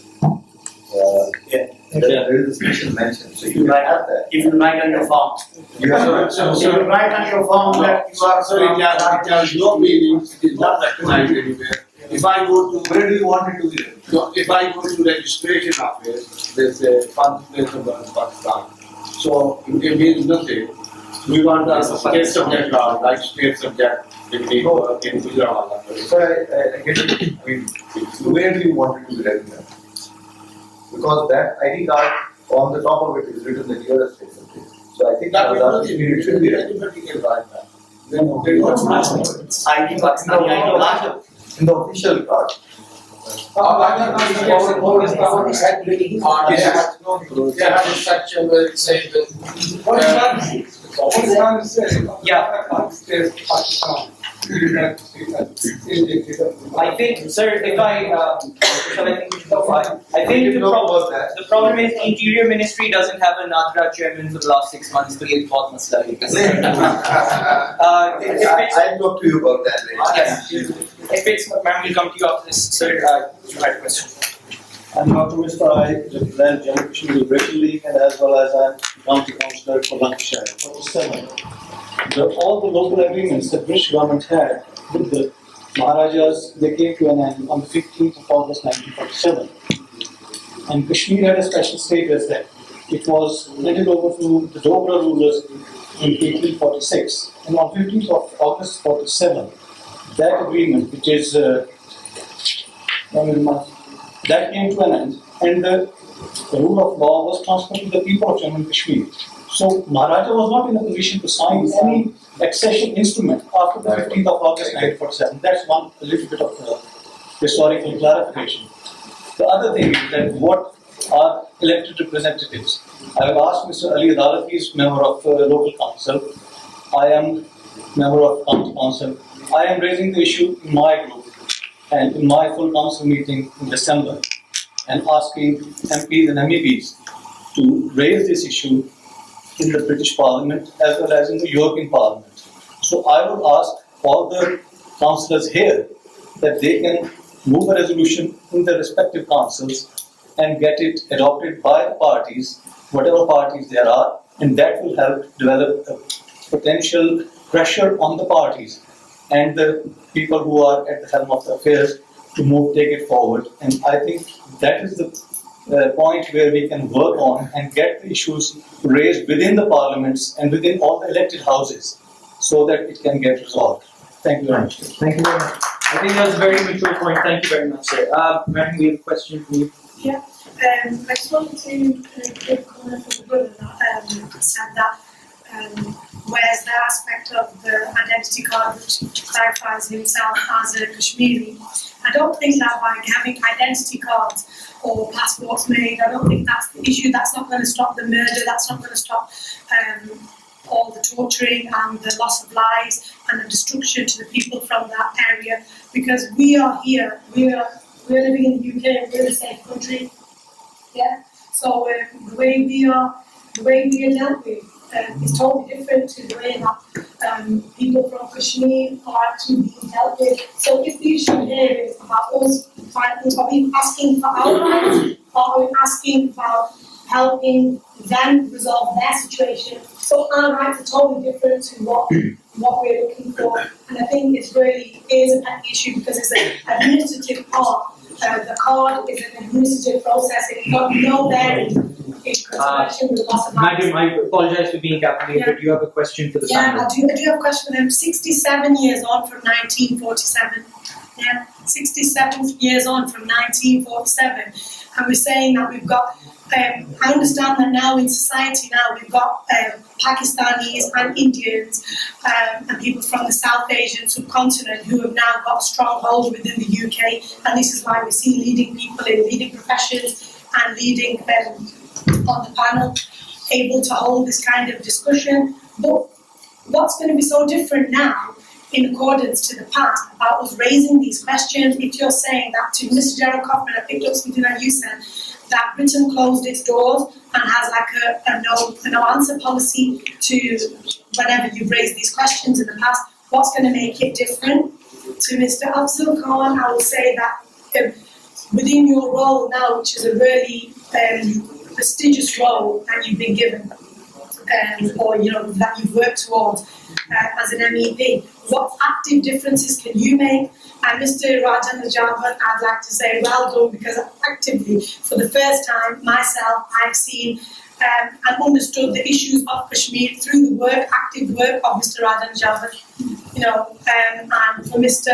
There is a special mention, so you might have that. If you write on your form. You have So you write on your form that you are it has no meaning, it is not recognized anywhere. If I go to, where do you want it to be? no, if I go to registration office, there's a consulate in Pakistan. So it means nothing. We want a state subject law, like state subject in Gujarat. So I get it. I mean, where do you want it to be recognized? Because that ID card on the top of it is written that you are a state subject. So I think That means Azad nothing, Kashmir it should be anybody can write that. Then what's happening? ID Pakistani ID card. In the official card. Section where it says that. I think, sir, if I, shall I think, I think the problem is the Interior Ministry doesn't have a Nadra chairman for the last 6 months, so it's बहुत मसला है. I'll talk to you about that later. Yes, if it's, ma'am, we'll come to you after this, sir, you had a question. I'm Dr. Mr. I represent Jammu Kashmir regularly and as well as I'm county councillor for Lancashire. 47. All the local agreements the British government had with the Maharajas, they came to an end on the 15th of August 1947. And Kashmir had a special status that it was handed over to the Dogra rulers in 1846. And on 15th of August 47, that agreement, which is that came to an end, and the rule of law was transferred to the people of Jammu and Kashmir. So Maharaja was not in a position to sign any accession instrument after the 15th of August 1947. That's one a little bit of historical clarification. The other thing is that what are elected representatives? I have asked Mr. Ali Adalati, is member of local council. I am member of county council. I am raising the issue in my group and in my full council meeting in December, and asking MPs and MEPs to raise this issue in the British Parliament as well as in the European Parliament. So I would ask all the councillors here that they can move a resolution in their respective councils and get it adopted by the parties, whatever parties there are, and that will help develop a potential pressure on the parties and the people who are at the helm of the affairs to take it forward. And I think that is the point where we can work on and get the issues raised within the parliaments and within all the elected houses so that it can get resolved. Thank you very much. Thank you very much. I think that was a very mature point. Thank you very much, sir. Madam, we have a question for you. Yeah, I just wanted to give a comment for the brother that said that whereas the aspect of the identity card which clarifies himself as a Kashmiri, I don't think that by having identity cards or passports made, I don't think that's the issue. That's not going to stop the murder, that's not going to stop all the torturing and the loss of lives and the destruction to the people from that area, because we are here, we're living in the UK, we're a safe country, yeah? So the way we are dealt with is totally different to the way that people from Kashmir are actually being dealt with. So if the issue here is about us fighting, are we asking for our rights, or are we asking about helping them resolve their situation? So our rights are totally different to what we're looking for. And I think it really is a pet issue because it's an administrative part. The card is an administrative process. It's got no bearing in consideration with loss of lives. Madam, I apologize for being captivated, but you have a question for the Yeah, panel. I do have a question for them. 67 years on from 1947. Yeah, 67 years on from 1947. And we're saying that we've got, I understand that now in society now we've got Pakistanis and Indians and people from the South Asian subcontinent who have now got a stronghold within the UK, and this is why we see leading people in leading professions and leading on the panel able to hold this kind of discussion. But what's going to be so different now in accordance to the past about us raising these questions? If you're saying that to Mr. Gerald Kaufman, I picked up something that you said, that Britain closed its doors and has like a no answer policy to whenever you've raised these questions in the past, what's going to make it different? To Mr. Afzal Khan, I will say that within your role now, which is a really prestigious role that you've been given, or that you've worked towards as an MEP, what active differences can you make? And Mr. Rajan Javan, I'd like to say well done, because actively, for the first time, myself, I've seen and understood the issues of Kashmir through the active work of Mr. Rajan Javan. And for Mr.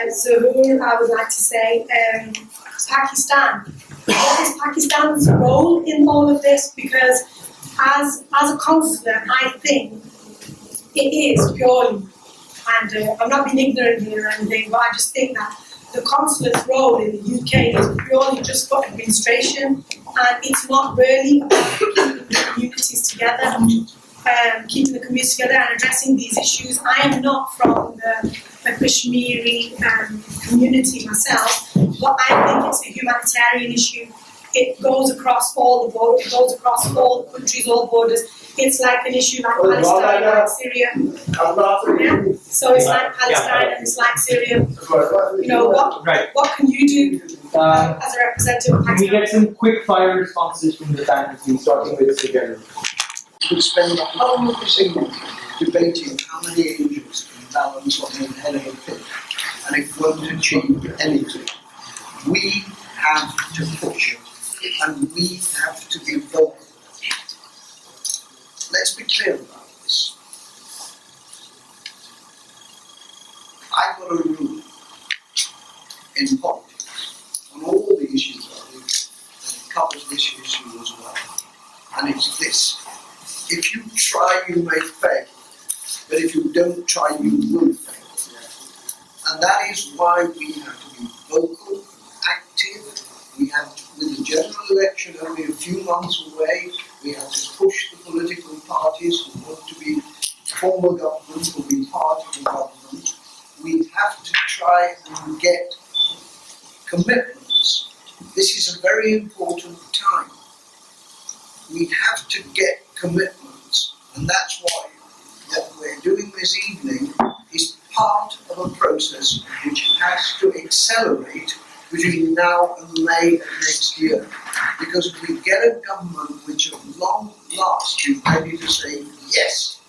Zahur, I would like to say Pakistan. What is Pakistan's role in all of this? Because as a consular, I think it is purely And I'm not being ignorant here or anything, but I just think that the consulate's role in the UK is purely just for administration, and it's not really about keeping the communities together, and addressing these issues. I am not from the Kashmiri community myself, but I think it's a humanitarian issue. It goes across all the borders, it goes across all the countries, all borders. It's like an issue like Palestine, like Syria. Yeah? So it's like Palestine and it's like Syria. You know, what can you do as a representative of Can we Pakistan? get some quick fire responses from the faculty, starting with Mr. General? Could spend the whole of this evening debating how many angels can balance on the head of a pit, and it won't achieve anything. We have to push, and we have to be vocal. Let's be clear about this. I've got a rule in politics on all the issues I do, and it covers this issue as well. And it's this: if you try, you may fail, but if you don't try, you will fail. And that is why we have to be vocal, active. We have to, with the general election only a few months away, we have to push the political parties who want to be form a government or be part of the government. We have to try and get commitments. This is a very important time. We have to get commitments, and that's why that we're doing this evening is part of a process which has to accelerate between now and May of next year. Because if we get a government which at long last is ready to say, yes,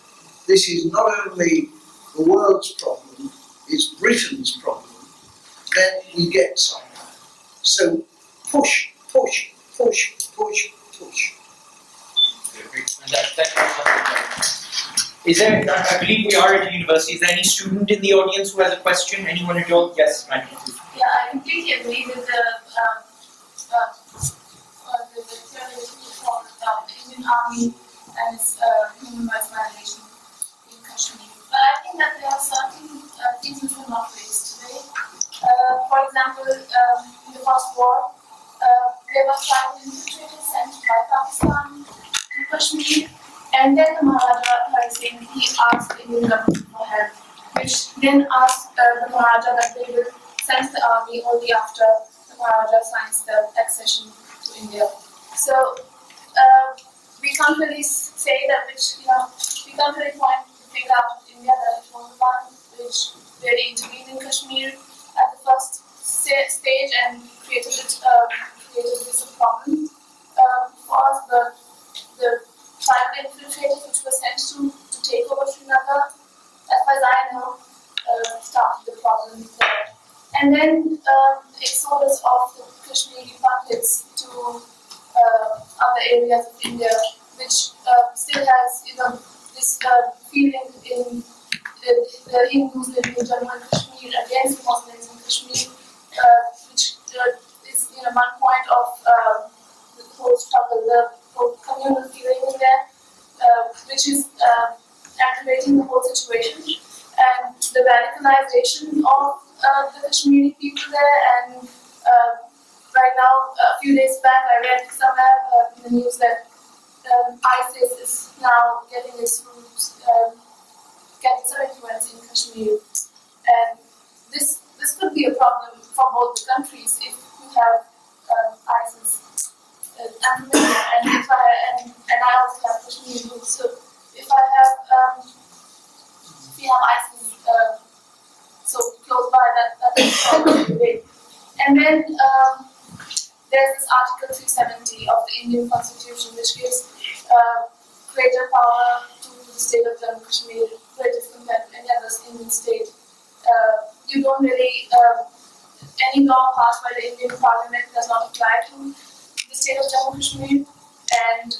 this is not only the world's problem, it's Britain's problem, then we get somewhere. So push, push, push, push, push. Is there, I believe we are at a university, is there any student in the audience who has a question? Anyone at all? Yes, Maggie. Yeah, I completely agree with the theory you talked about Indian Army and its human rights violation in Kashmir. But I think that there are certain things which were not raised today. For example, in the first war, there were tribal infiltrators sent by Pakistan to Kashmir, and then the Maharaja Hari Singh, he asked the Indian government for help, which then asked the Maharaja that they will send the army only after the Maharaja signs the accession to India. So we can't really say that we can't really point the finger out at India that it was the one which really intervened in Kashmir at the first stage and created this problem for us. The tribal infiltrators which were sent to take over Srinagar, as far as I know, started the problem there. And then exodus of the Kashmiri Pandits to other areas of India, which still has, this feeling in the Hindus living in Jammu and Kashmir against Muslims in Kashmir, which is one point of the whole struggle, the whole communal feeling in there, which is aggravating the whole situation, and the radicalization of the Kashmiri people there. And right now, a few days back, I read somewhere in the news that ISIS is now getting its roots, getting some influence in Kashmir, and this could be a problem for both the countries if you have ISIS and I also have Kashmiri roots. So if we have ISIS so close by, that's a problem. And then there's this Article 370 of the Indian Constitution, which gives greater power to the state of Jammu and Kashmir, greatest compared to any other Indian state. You don't really, any law passed by the Indian Parliament does not apply to the state of Jammu and Kashmir, and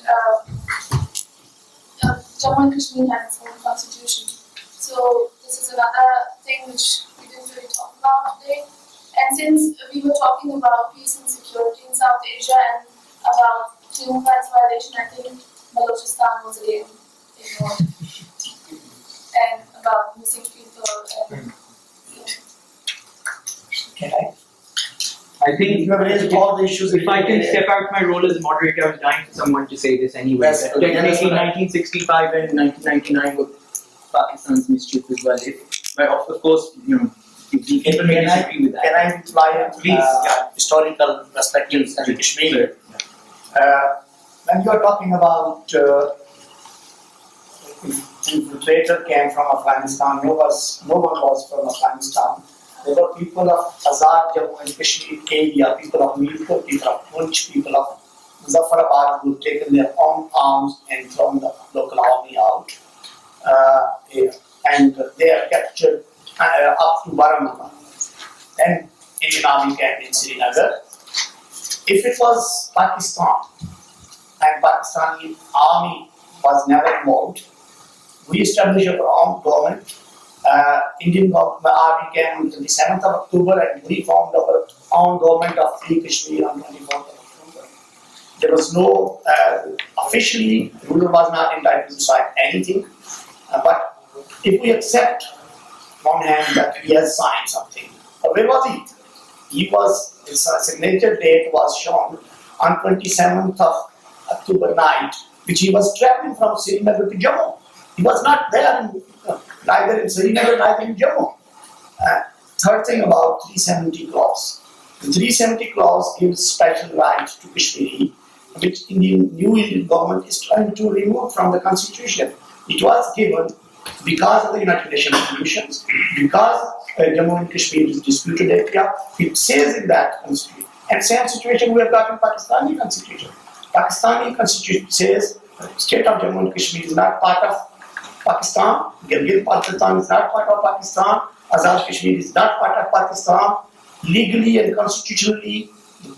Jammu and Kashmir has its own constitution. So this is another thing which we didn't really talk about today. And since we were talking about peace and security in South Asia and about human rights violation, I think Balochistan was again ignored. And about missing people and I think You have raised all the issues. if I can step out my role as moderator, I was dying for someone to say this anyway. Yes, That technically, 1965 and 1999 were Pakistan's mischief as well. But of course, people may disagree with that. Can I reply? Please. Historical perspectives and Kashmir. When you are talking about infiltrator came from Afghanistan, no one was from Afghanistan. There were people of Azad, Jammu and Kashmir area, people of Mirpur, people of Punch, people of Muzaffarabad who taken their own arms and thrown the local army out. And they are captured up to Baramulla. Then Indian army came in Srinagar. If it was Pakistan and Pakistani army was never involved, we established our own government. Indian army came on 27th of October and we formed our own government of Free Kashmir on 24th of October. There was no, officially, ruler was not entitled to decide anything. But if we accept one hand that he has signed something, where was he? His signature date was shown on 27th of October night, which he was traveling from Srinagar to Jammu. He was not there, neither in Srinagar, neither in Jammu. Third thing about 370 clause. The 370 clause gives special rights to Kashmiri, which Indian new Indian government is trying to remove from the constitution. It was given because of the United Nations resolutions, because Jammu and Kashmir is disputed area. It says in that constitution. And same situation we have got in Pakistani constitution. Pakistani constitution says state of Jammu and Kashmir is not part of Pakistan. Gilgit-Baltistan is not part of Pakistan. Azad Kashmir is not part of Pakistan. Legally and constitutionally,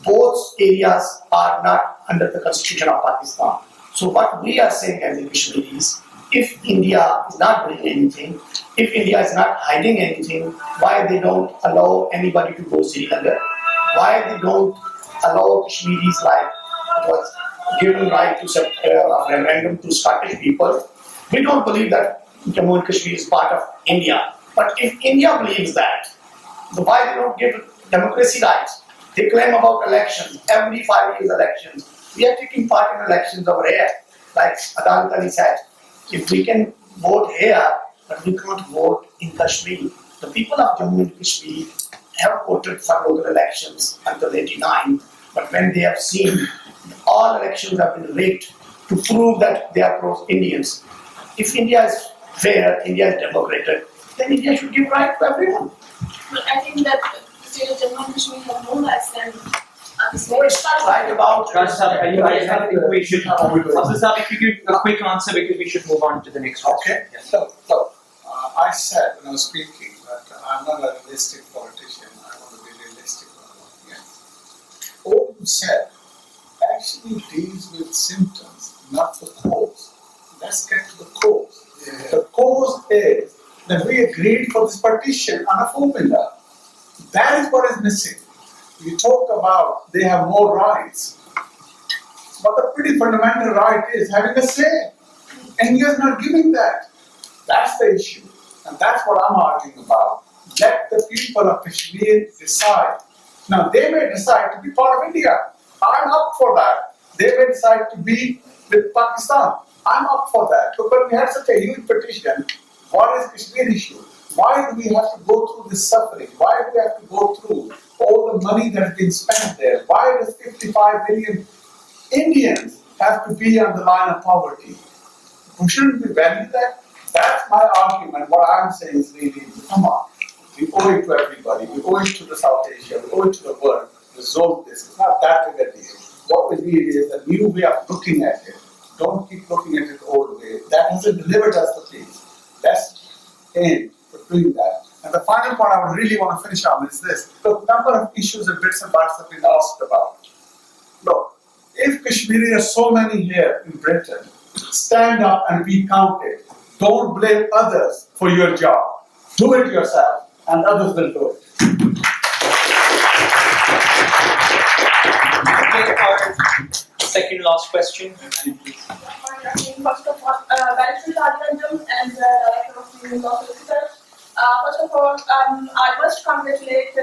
both areas are not under the constitution of Pakistan. So what we are saying as the Kashmiris, if India is not doing anything, if India is not hiding anything, why they don't allow anybody to go Srinagar? Why they don't allow Kashmiris like it was given right to a referendum to Scottish people? We don't believe that Jammu and Kashmir is part of India. But if India believes that, so why they don't give democracy rights? They claim about elections, every 5 years elections. We are taking part in elections over here. Like Adal Ali said, if we can vote here, but we can't vote in Kashmir. The people of Jammu and Kashmir have voted for local elections until 89, but when they have seen all elections have been rigged to prove that they are pro-Indians, if India is fair, India is democratic, then India should give right to everyone. But I think that the state of Jammu and Kashmir have no rights than others. No, it's not right about Raj Sahib, I think we should. Abdul Sahib, if you give a quick answer because we should move on to the next question. Okay. So, I said when I was speaking that I'm not a realistic politician. I want to be realistic. All you said actually deals with symptoms, not the cause. Let's get to the cause. The cause is that we agreed for this partition on a formula. That is what is missing. You talk about they have more rights, but the pretty fundamental right is having a say. And he is not giving that. That's the issue. And that's what I'm arguing about. Let the people of Kashmir decide. Now, they may decide to be part of India. I'm up for that. They may decide to be with Pakistan. I'm up for that. But we have such a huge petition. What is Kashmir issue? Why do we have to go through this suffering? Why do we have to go through all the money that has been spent there? Why does 55 million Indians have to be on the line of poverty? We shouldn't we value that? That's my argument. What I'm saying is really, come on. We owe it to everybody. We owe it to the South Asia. We owe it to the world. Resolve this. It's not that big a deal. What we need is a new way of looking at it. Don't keep looking at it the old way. That hasn't delivered us the peace. Let's aim for doing that. And the final point I would really want to finish on is this. Look, a number of issues and bits and bobs have been asked about. Look, if Kashmiri are so many here in Britain, stand up and be counted. Don't blame others for your job. Do it yourself, and others will do it. Okay, our second last question. First of all, Barrister Rajendram and the Director of Union of Pakistan. First of all, I must congratulate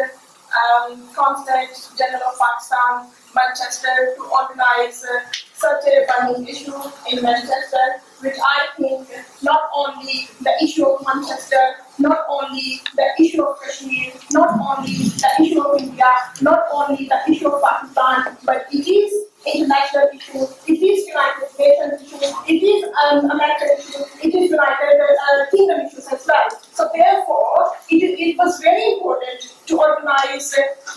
Consulate General of Pakistan, Manchester, to organize such a burning issue in Manchester, which I think not only the issue of Manchester, not only the issue of Kashmir, not only the issue of India, not only the issue of Pakistan, but it is international issue, it is United Nations issue, it is American issue, it is United Kingdom issues as well. So therefore, it was very important to organize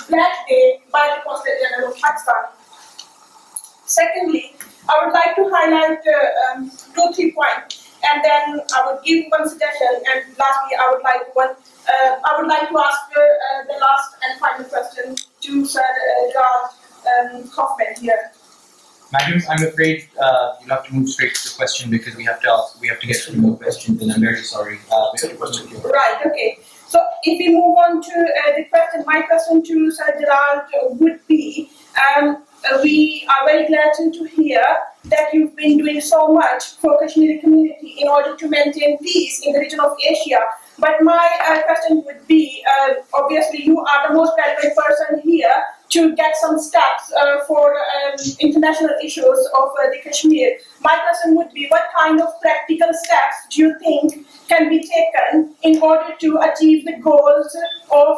Black Day by the Consulate General of Pakistan. Secondly, I would like to highlight 2-3 points, and then I would give one suggestion. And lastly, I would like to ask the last and final question to Sir George Kaufman here. Madam, I'm afraid you'll have to move straight to the question because we have to get through more questions, and I'm very sorry. Right, okay. So if we move on to the question, my question to Sir Gerald would be, we are very glad to hear that you've been doing so much for Kashmiri community in order to maintain peace in the region of Asia. But my question would be, obviously you are the most relevant person here to get some steps for international issues of the Kashmir. My question would be, what kind of practical steps do you think can be taken in order to achieve the goals of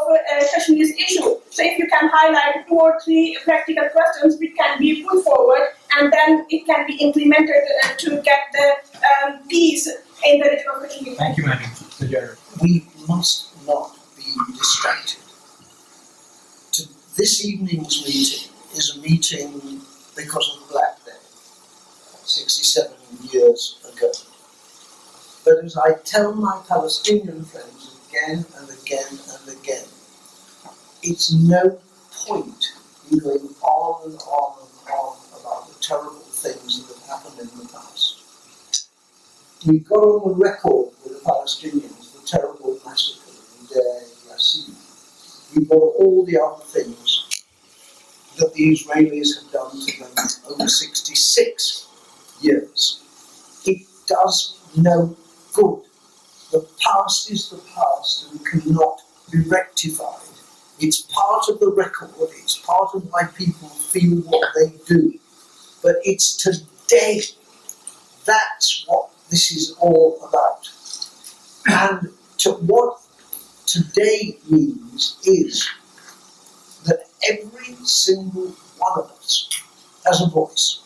Kashmir's issue? So if you can highlight 2 or 3 practical questions which can be put forward, and then it can be implemented to get the peace in the region of Kashmir. Thank you, Madam. We must not be distracted. This evening's meeting is a meeting because of Black Day, 67 years ago. But as I tell my Palestinian friends again and again and again, it's no point in going on and on and on about the terrible things that have happened in the past. We've got on the record with the Palestinians the terrible massacre of Deir Yassin. We've got all the other things that the Israelis have done to them over 66 years. It does no good. The past is the past and cannot be rectified. It's part of the record, it's part of why people feel what they do. But it's today. That's what this is all about. And what today means is that every single one of us has a voice.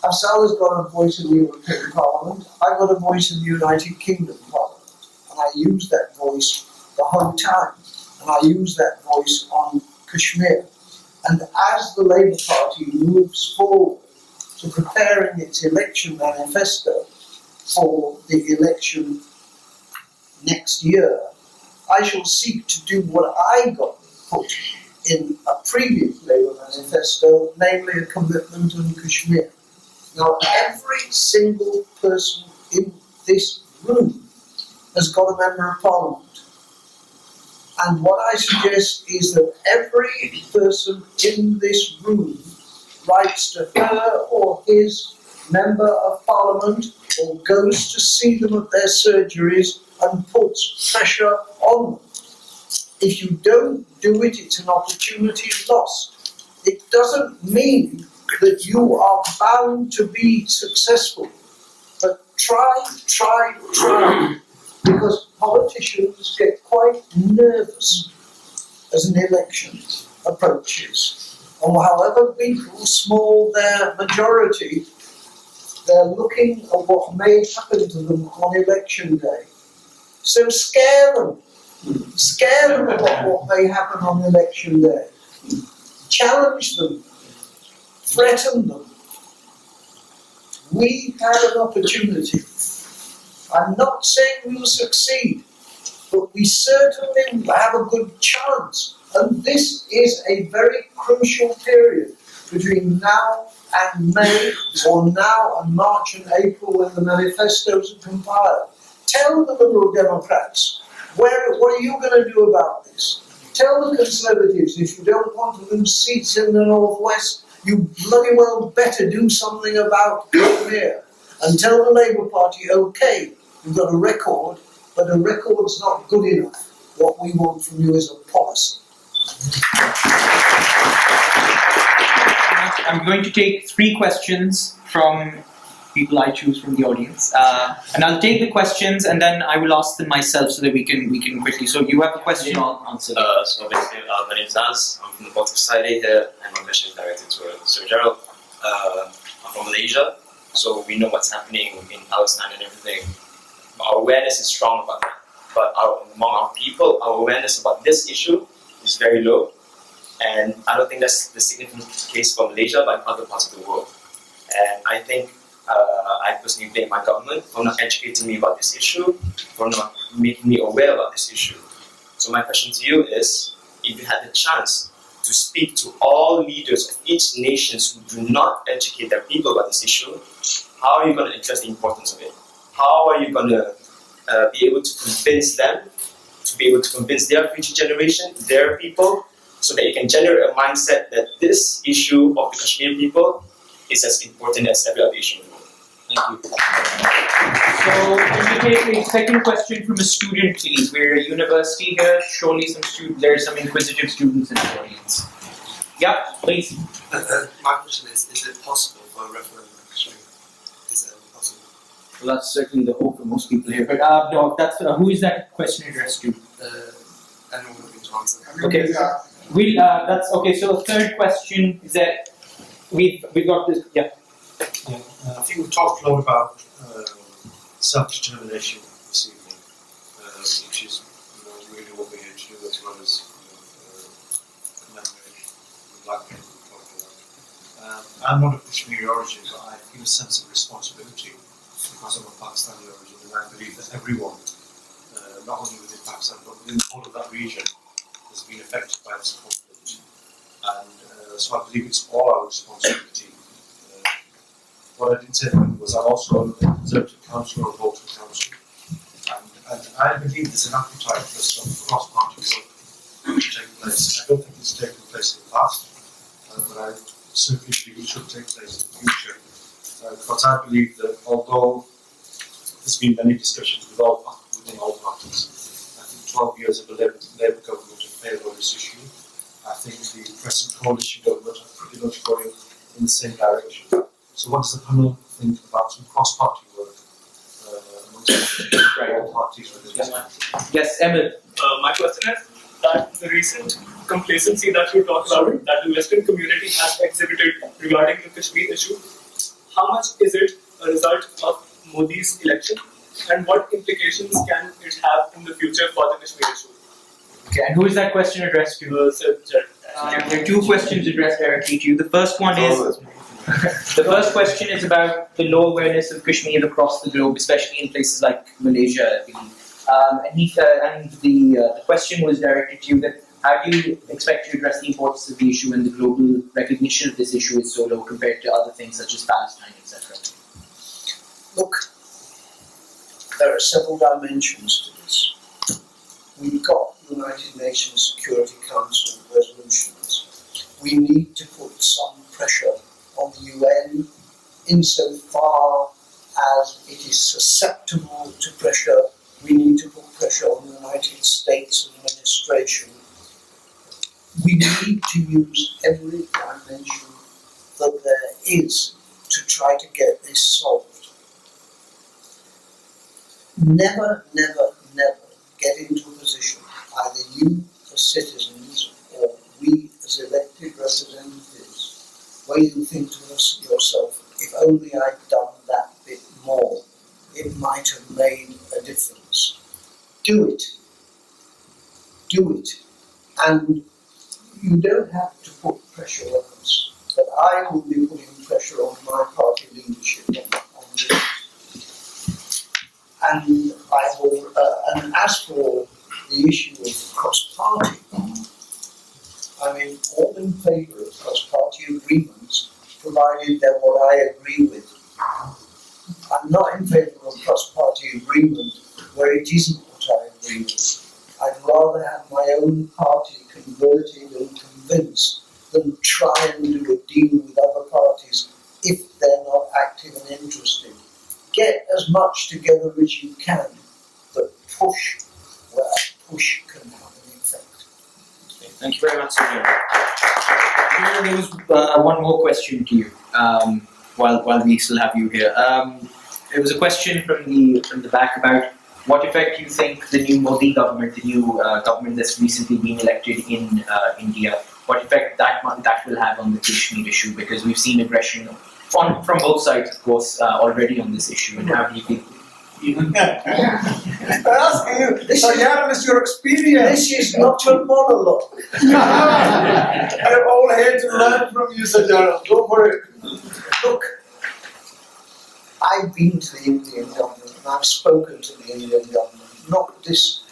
Afzal has got a voice in the European Parliament, I've got a voice in the United Kingdom Parliament, and I use that voice the whole time, and I use that voice on Kashmir. And as the Labour Party moves forward to preparing its election manifesto for the election next year, I shall seek to do what I got put in a previous Labour manifesto, namely a commitment on Kashmir. Now, every single person in this room has got a member of Parliament. And what I suggest is that every person in this room writes to her or his member of Parliament or goes to see them at their surgeries and puts pressure on them. If you don't do it, it's an opportunity lost. It doesn't mean that you are bound to be successful, but try, because politicians get quite nervous as an election approaches. And however big or small their majority, they're looking at what may happen to them on election day. So scare them. Scare them about what may happen on election day. Challenge them. Threaten them. We have an opportunity. I'm not saying we'll succeed, but we certainly have a good chance. And this is a very crucial period between now and May, or now and March and April when the manifestos are compiled. Tell the Liberal Democrats, what are you going to do about this? Tell the Conservatives, if you don't want to lose seats in the North West, you bloody well better do something about Kashmir. and tell the Labour Party, okay, you've got a record, but a record's not good enough. What we want from you is a policy. I'm going to take 3 questions from people I choose from the audience, and I'll take the questions and then I will ask them myself so that we can quickly. So you have a question? So basically, my name is Naz. I'm from the Baltic Society here, and my question is directed to Sir Gerald. I'm from Malaysia, so we know what's happening in Palestine and everything. Our awareness is strong about that, but among our people, our awareness about this issue is very low, and I don't think that's the significant case for Malaysia, but in other parts of the world. And I think I personally blame my government for not educating me about this issue, for not making me aware about this issue. So my question to you is, if you had the chance to speak to all leaders of each nation who do not educate their people about this issue, how are you going to address the importance of it? How are you going to be able to convince them, to be able to convince their future generation, their people, so that you can generate a mindset that this issue of the Kashmir people is as important as every other issue in the world? Thank you. So can we take a second question from a student, please? We're a university here. Surely there are some inquisitive students in the audience. Yeah, please. My question is it possible for a referendum in Kashmir? Is it possible? Well, that's certainly the hope for most people here. But no, that's who is that question addressed to? Anyone looking to answer? Okay. That's okay. So the third question is that we've got this. Yeah. I think we've talked a lot about self-determination this evening, which is really what we're here to do, as well as commemorate the black people we're talking about. I'm not of Kashmiri origin, but I feel a sense of responsibility because I'm of Pakistani origin, and I believe that everyone, not only within Pakistan, but within all of that region, has been affected by this conflict. And so I believe it's all our responsibility. What I did say was I'm also a Conservative councillor of Bolton Council, and I believe there's an appetite for some cross-party work to take place. I don't think it's taken place in the past, but I certainly believe it should take place in the future. Because I believe that although there's been many discussions within all parties, I think 12 years of a Labour government have failed on this issue. I think the present coalition government are pretty much going in the same direction. So what does the panel think about some cross-party work amongst all parties within this? Yes, Emil. My question is that the recent complacency that you talked about, that the Western community has exhibited regarding the Kashmir issue, how much is it a result of Modi's election, and what implications can it have in the future for the Kashmir issue? Okay, and who is that question addressed to? There are 2 questions addressed directly to you. The first one is. The first question is about the low awareness of Kashmir across the globe, especially in places like Malaysia, I believe. And the question was directed to you that how do you expect to address the importance of the issue when the global recognition of this issue is so low compared to other things such as Palestine, etc.? Look, there are several dimensions to this. We've got United Nations Security Council resolutions. We need to put some pressure on the UN insofar as it is susceptible to pressure. We need to put pressure on the United States administration. We need to use every dimension that there is to try to get this solved. Never, never, never get into a position, either you as citizens or we as elected representatives, where you think to yourself, if only I'd done that bit more, it might have made a difference. Do it. Do it. And you don't have to put pressure on us, but I will be putting pressure on my party leadership on this. And I will, and as for the issue of cross-party, I'm all in favour of cross-party agreements, provided they're what I agree with. I'm not in favour of a cross-party agreement where it isn't what I agree with. I'd rather have my own party converted and convinced than try and do a deal with other parties if they're not active and interested. get as much together as you can, but push where push can have an effect. Thank you very much, Sir. There was one more question to you while we still have you here. There was a question from the back about what effect you think the new Modi government, the new government that's recently been elected in India, what effect that will have on the Kashmir issue, because we've seen aggression from both sides, of course, already on this issue. And how do you think? I'm asking you, it's your experience. This is not a monologue. I'm all here to learn from you, Sir General. Go for it. Look, I've been to the Indian government and I've spoken to the Indian government, not this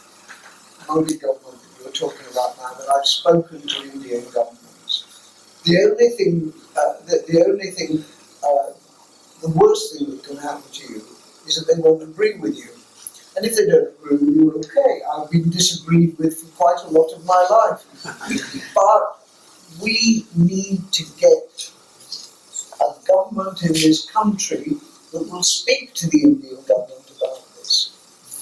Modi government that you're talking about now, but I've spoken to Indian governments. The worst thing that can happen to you is that they won't agree with you. And if they don't agree with you, okay, I've been disagreed with for quite a lot of my life. But we need to get a government in this country that will speak to the Indian government about this.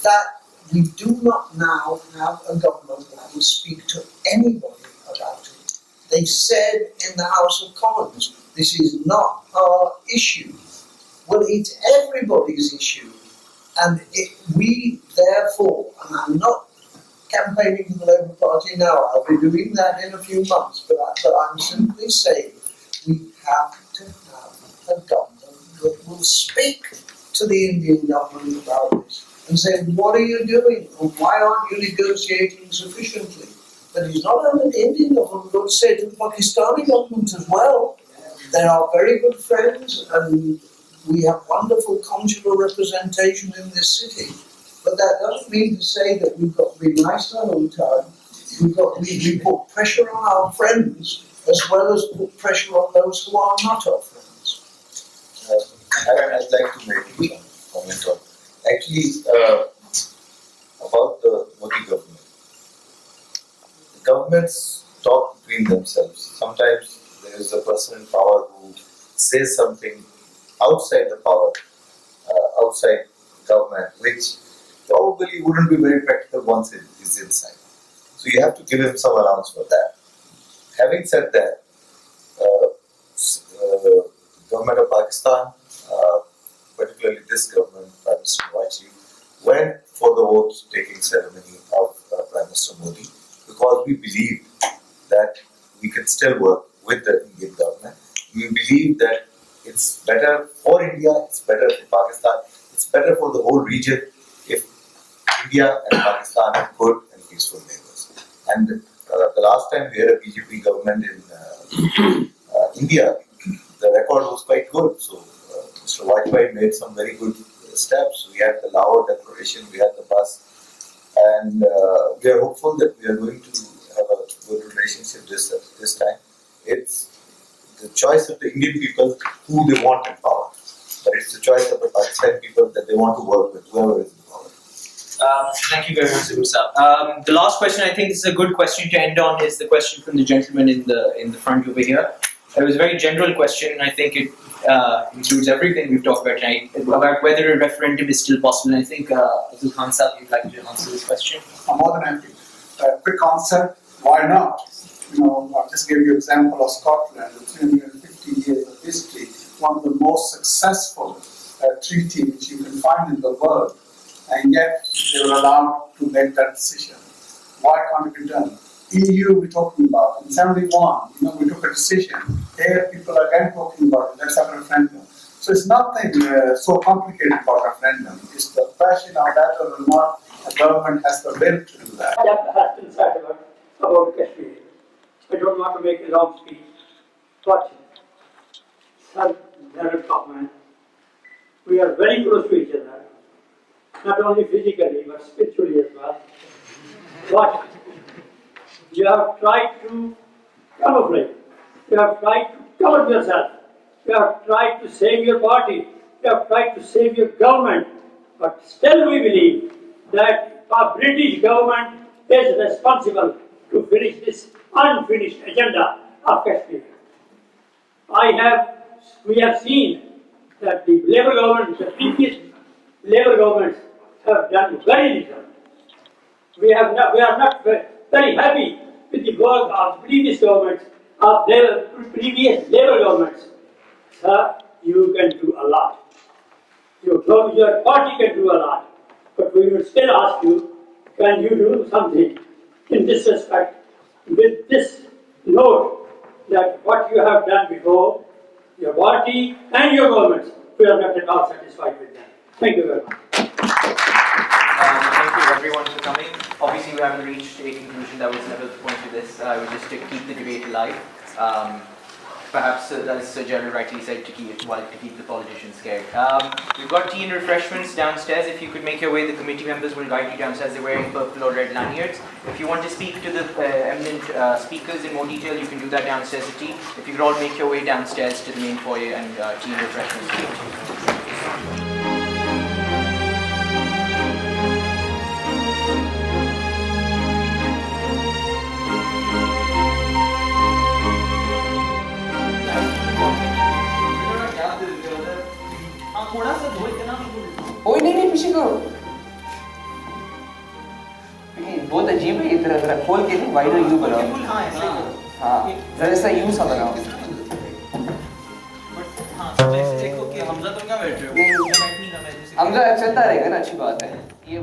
That we do not now have a government that will speak to anybody about it. They said in the House of Commons, this is not our issue. Well, it's everybody's issue. And we, therefore, and I'm not campaigning for the Labour Party now, I'll be doing that in a few months, but I'm simply saying we have to have a government that will speak to the Indian government about this and say, what are you doing? And why aren't you negotiating sufficiently? But it's not only the Indian government, but say to the Pakistani government as well. They are very good friends and we have wonderful consular representation in this city. But that doesn't mean to say that we've got to be nice the whole time. We put pressure on our friends as well as put pressure on those who are not our friends. I'd like to make a comment on actually about the Modi government. The governments talk between themselves. Sometimes there is a person in power who says something outside the power, outside government, which probably wouldn't be very practical once it is inside. So you have to give him some allowance for that. Having said that, the government of Pakistan, particularly this government, Prime Minister Nawaz went for the oath-taking ceremony of Prime Minister Modi because we believe that we can still work with the Indian government. We believe that it's better for India, it's better for Pakistan, it's better for the whole region if India and Pakistan are good and peaceful neighbours. And the last time we had a BJP government in India, the record was quite good. So Mr. Vajpayee made some very good steps. We had the Lahore Declaration, we had the bus, and we are hopeful that we are going to have a good relationship this time. It's the choice of the Indian people who they want in power, but it's the choice of the Pakistani people that they want to work with, whoever is in power. Thank you very much, Sir. The last question, I think, is a good question to end on. Is the question from the gentleman in the front over here. It was a very general question, and I think it includes everything we've talked about tonight about whether a referendum is still possible. And I think, Abdul Khan Sahab, you'd like to answer this question. I'm more than happy. Quick answer: why not? I'll just give you an example of Scotland, with 350 years of history, one of the most successful treaty which you can find in the world, and yet they were allowed to make that decision. Why can't it be done? EU we're talking about, in 71, we took a decision. Here people are again talking about it, let's have a referendum. So it's nothing so complicated about referendum. It's the question of whether or not the government has the will to do that. Has been said about Kashmir. I don't want to make a long speech, but Sir General Command, we are very close to each other, not only physically but spiritually as well. But you have tried to camouflage, you have tried to cover yourself, you have tried to save your party, you have tried to save your government, but still we believe that our British government is responsible to finish this unfinished agenda of Kashmir. We have seen that the Labour government, the previous Labour governments have done very little. We are not very happy with the work of the previous governments, of the previous Labour governments. Sir, you can do a lot. Your party can do a lot. But we will still ask you, can you do something in this respect with this note that what you have done before, your party and your governments, we are not at all satisfied with that. Thank you very much. Thank you everyone for coming. Obviously we haven't reached a conclusion. That was never the point of this. It was just to keep the debate alive. Perhaps, as Sir General rightly said, to keep the politicians scared. We've got tea and refreshments downstairs. If you could make your way, the committee members will guide you downstairs. They're wearing purple or red lanyards. If you want to speak to the eminent speakers in more detail, you can do that downstairs at tea. If you could all make your way downstairs to the main foyer and tea and refreshments. कोई नहीं पीछे करो बहुत अजीब है इधर जरा खोल के नहीं वाइडर यू बनाओ हाँ जरा ऐसा यू सा बनाओ देखो कि हमजा तो क्या बैठ रहे हो हमजा चलता रहेगा ना अच्छी बात है ये